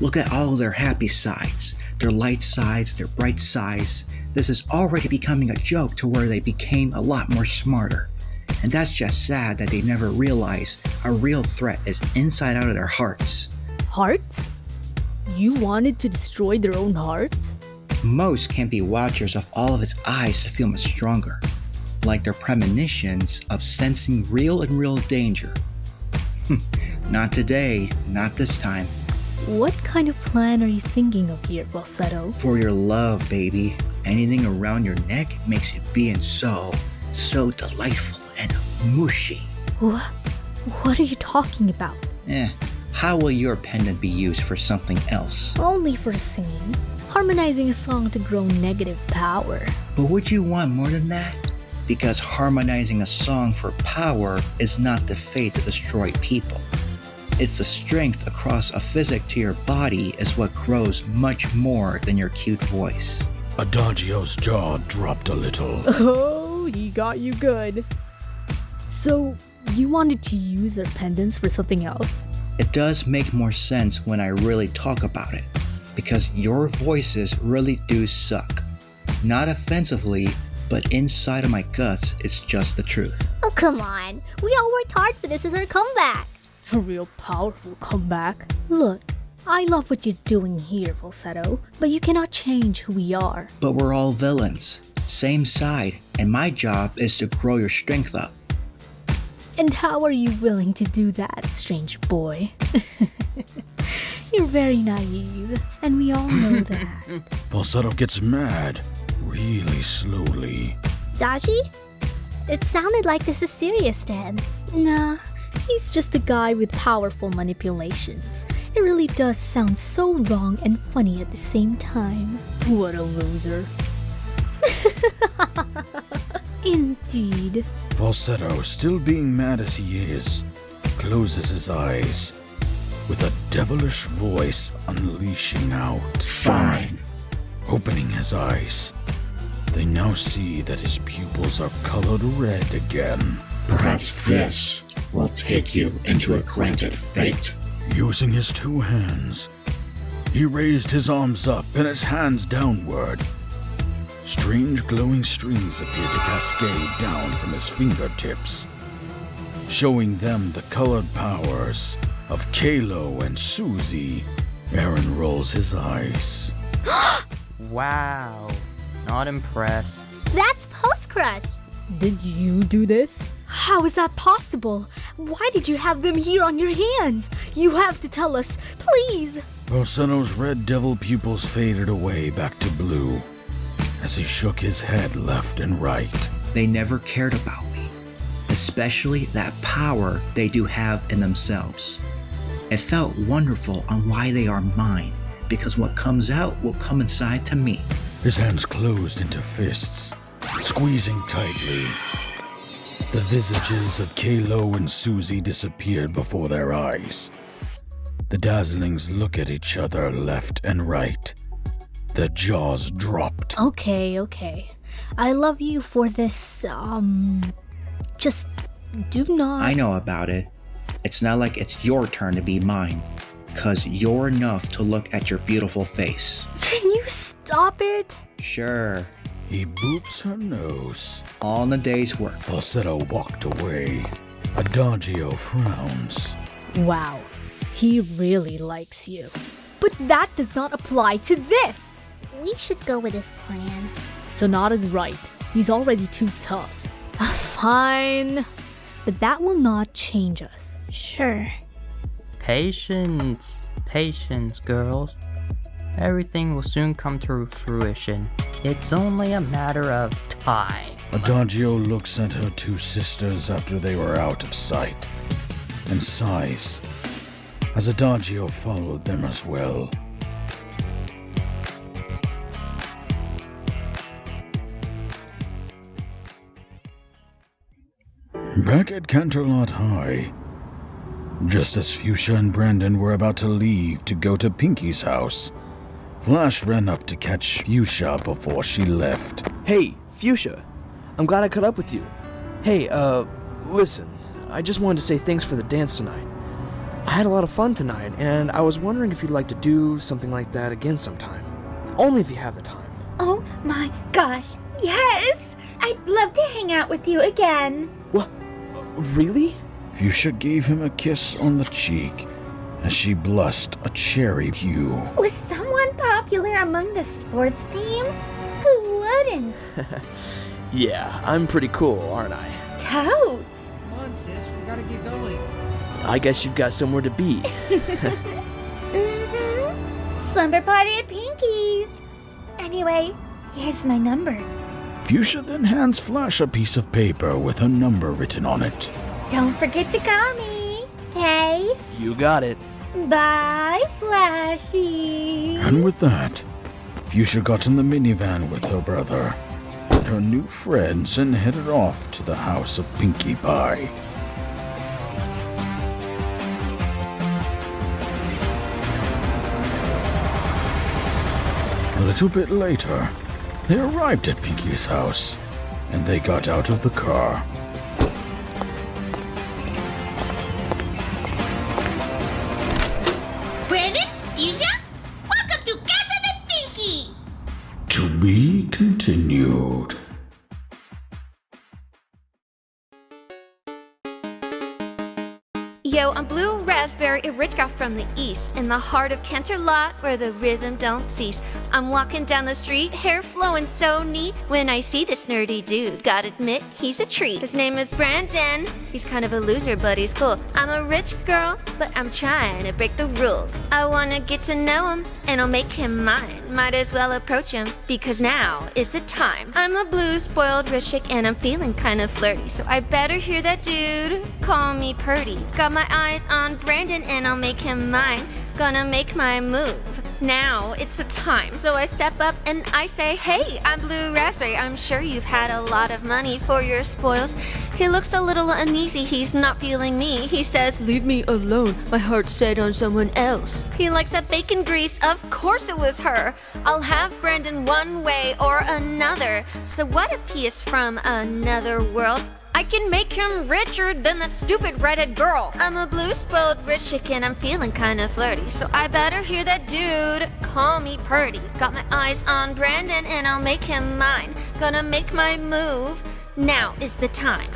Look at all their happy sides, their light sides, their bright sides. This is already becoming a joke to where they became a lot more smarter. And that's just sad that they never realize a real threat is inside out of their hearts. Hearts? You wanted to destroy their own hearts? Most can be watchers of all of its eyes to feel much stronger, like their premonitions of sensing real and real danger. Not today, not this time. What kind of plan are you thinking of here, Falsetto? For your love, baby. Anything around your neck makes it being so delightful and mushy. What are you talking about? How will your pendant be used for something else? Only for singing. Harmonizing a song to grow negative power. But would you want more than that? Because harmonizing a song for power is not the fate to destroy people. It's the strength across a physic to your body is what grows much more than your cute voice. Adagio's jaw dropped a little. Oh, he got you good. So, you wanted to use our pendants for something else? It does make more sense when I really talk about it, because your voices really do suck. Not offensively, but inside of my guts, it's just the truth. Oh, come on. We all worked hard for this as our comeback. A real powerful comeback. Look, I love what you're doing here, Falsetto, but you cannot change who we are. But we're all villains, same side, and my job is to grow your strength up. And how are you willing to do that, strange boy? You're very naive, and we all know that. Falsetto gets mad, really slowly. Dashi? It sounded like this is serious to him. Nah, he's just a guy with powerful manipulations. It really does sound so wrong and funny at the same time. What a loser. Indeed. Falsetto, still being mad as he is, closes his eyes, with a devilish voice unleashing out. Fine. Opening his eyes, they now see that his pupils are colored red again. Perhaps this will take you into a granted fate. Using his two hands, he raised his arms up and his hands downward. Strange glowing strings appear to cascade down from his fingertips, showing them the colored powers of Kalo and Susie. Aaron rolls his eyes. Wow, not impressed. That's Post-Crush! Did you do this? How is that possible? Why did you have them here on your hands? You have to tell us, please! Falsetto's red devil pupils faded away back to blue as he shook his head left and right. They never cared about me, especially that power they do have in themselves. It felt wonderful on why they are mine, because what comes out will come inside to me. His hands closed into fists, squeezing tightly. The visages of Kalo and Susie disappeared before their eyes. The Dazzlings look at each other left and right. Their jaws dropped. Okay. I love you for this, just do not... I know about it. It's not like it's your turn to be mine, 'cause you're enough to look at your beautiful face. Can you stop it? Sure. He boops her nose. All in the day's work. Falsetto walked away. Adagio frowns. Wow, he really likes you. But that does not apply to this. We should go with his plan. Sonata's right. He's already too tough. Fine. But that will not change us. Sure. Patience. Patience, girls. Everything will soon come to fruition. It's only a matter of time. Adagio looks at her two sisters after they were out of sight, and sighs, as Adagio followed them as well. Back at Canterlot High, just as Fuchsia and Brandon were about to leave to go to Pinky's house, Flash ran up to catch Fuchsia before she left. Hey, Fuchsia. I'm glad I caught up with you. Hey, listen. I just wanted to say thanks for the dance tonight. I had a lot of fun tonight, and I was wondering if you'd like to do something like that again sometime. Only if you have the time. Oh my gosh, yes! I'd love to hang out with you again. What? Really? Fuchsia gave him a kiss on the cheek as she blushed a cherry hue. Was someone popular among the sports team? Who wouldn't? Yeah, I'm pretty cool, aren't I? Totes! Come on, sis, we gotta get going. I guess you've got somewhere to be. Slumber party at Pinky's. Anyway, here's my number. Fuchsia then hands Flash a piece of paper with her number written on it. Don't forget to call me, okay? You got it. Bye, Flashy. And with that, Fuchsia got in the minivan with her brother and her new friends and headed off to the house of Pinkie Pie. A little bit later, they arrived at Pinkie's house, and they got out of the car. Brandon, Fuchsia, welcome to Casa de Pinky. To be continued. Yo, I'm Blue Raspberry, a rich girl from the east, in the heart of Canterlot, where the rhythm don't cease. I'm walking down the street, hair flowing so neat, when I see this nerdy dude. Gotta admit, he's a treat. His name is Brandon. He's kind of a loser, but he's cool. I'm a rich girl, but I'm trying to break the rules. I wanna get to know him, and I'll make him mine. Might as well approach him, because now is the time. I'm a blue, spoiled rich chick, and I'm feeling kind of flirty, so I better hear that dude call me Purdy. Got my eyes on Brandon, and I'll make him mine. Gonna make my move. Now it's the time. So I step up and I say, hey, I'm Blue Raspberry. I'm sure you've had a lot of money for your spoils. He looks a little uneasy. He's not feeling me. He says, leave me alone. My heart's set on someone else. He likes that bacon grease. Of course it was her. I'll have Brandon one way or another. So what if he is from another world? I can make him richer than that stupid redhead girl. I'm a blue spoiled rich chicken, I'm feeling kinda flirty, so I better hear that dude call me Purdy. Got my eyes on Brandon and I'll make him mine. Gonna make my move, now is the time.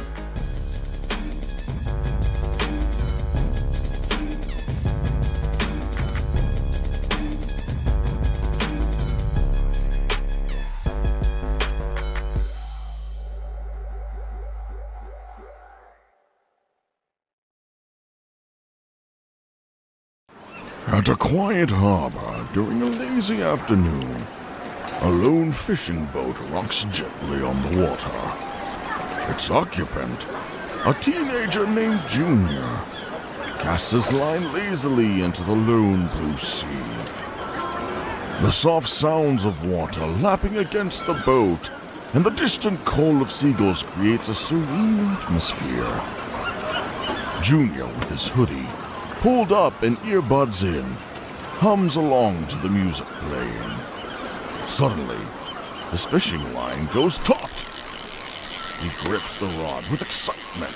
At a quiet harbor during a lazy afternoon, a lone fishing boat rocks gently on the water. Its occupant, a teenager named Junior, casts his line lazily into the lone blue sea. The soft sounds of water lapping against the boat and the distant call of seagulls creates a serene atmosphere. Junior, with his hoodie pulled up and earbuds in, hums along to the music playing. Suddenly, his fishing line goes taut. He grips the rod with excitement,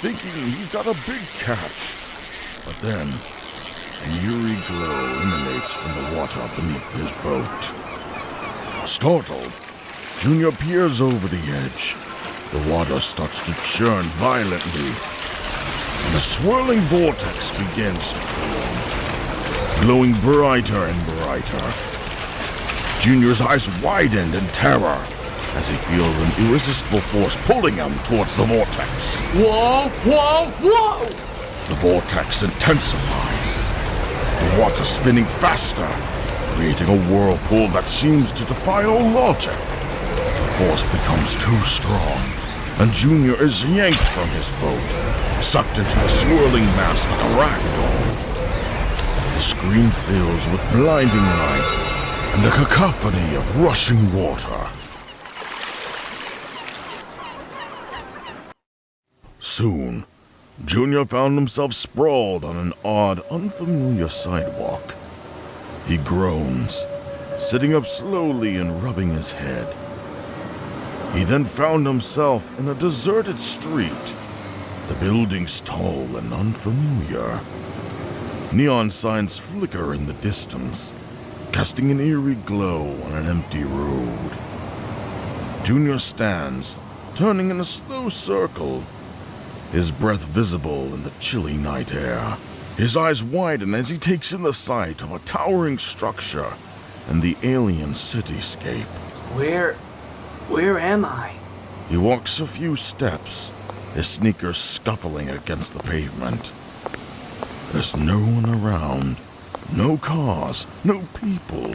thinking he's got a big catch. But then, an eerie glow emanates from the water beneath his boat. Startled, Junior peers over the edge The water starts to churn violently, and a swirling vortex begins to form, glowing brighter and brighter. Junior's eyes widened in terror as he feels an irresistible force pulling him towards the vortex. Whoa, whoa, whoa! The vortex intensifies, the water spinning faster, creating a whirlpool that seems to defy all logic. The force becomes too strong, and Junior is yanked from his boat, sucked into the swirling mass like a rag doll. The screen fills with blinding light and a cacophony of rushing water. Soon, Junior found himself sprawled on an odd, unfamiliar sidewalk. He groans, sitting up slowly and rubbing his head. He then found himself in a deserted street, the buildings tall and unfamiliar. Neon signs flicker in the distance, casting an eerie glow on an empty road. Junior stands, turning in a slow circle, his breath visible in the chilly night air. His eyes widen as he takes in the sight of a towering structure and the alien cityscape. Where am I? He walks a few steps, his sneakers scuffling against the pavement. There's no one around, no cars, no people.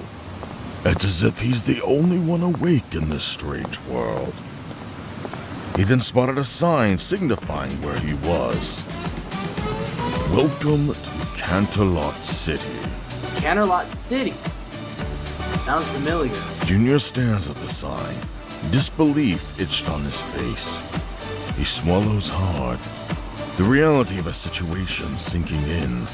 It's as if he's the only one awake in this strange world. He then spotted a sign signifying where he was. Welcome to Canterlot City. Canterlot City? Sounds familiar. Junior stares at the sign, disbelief itched on his face. He swallows hard, the reality of a situation sinking in.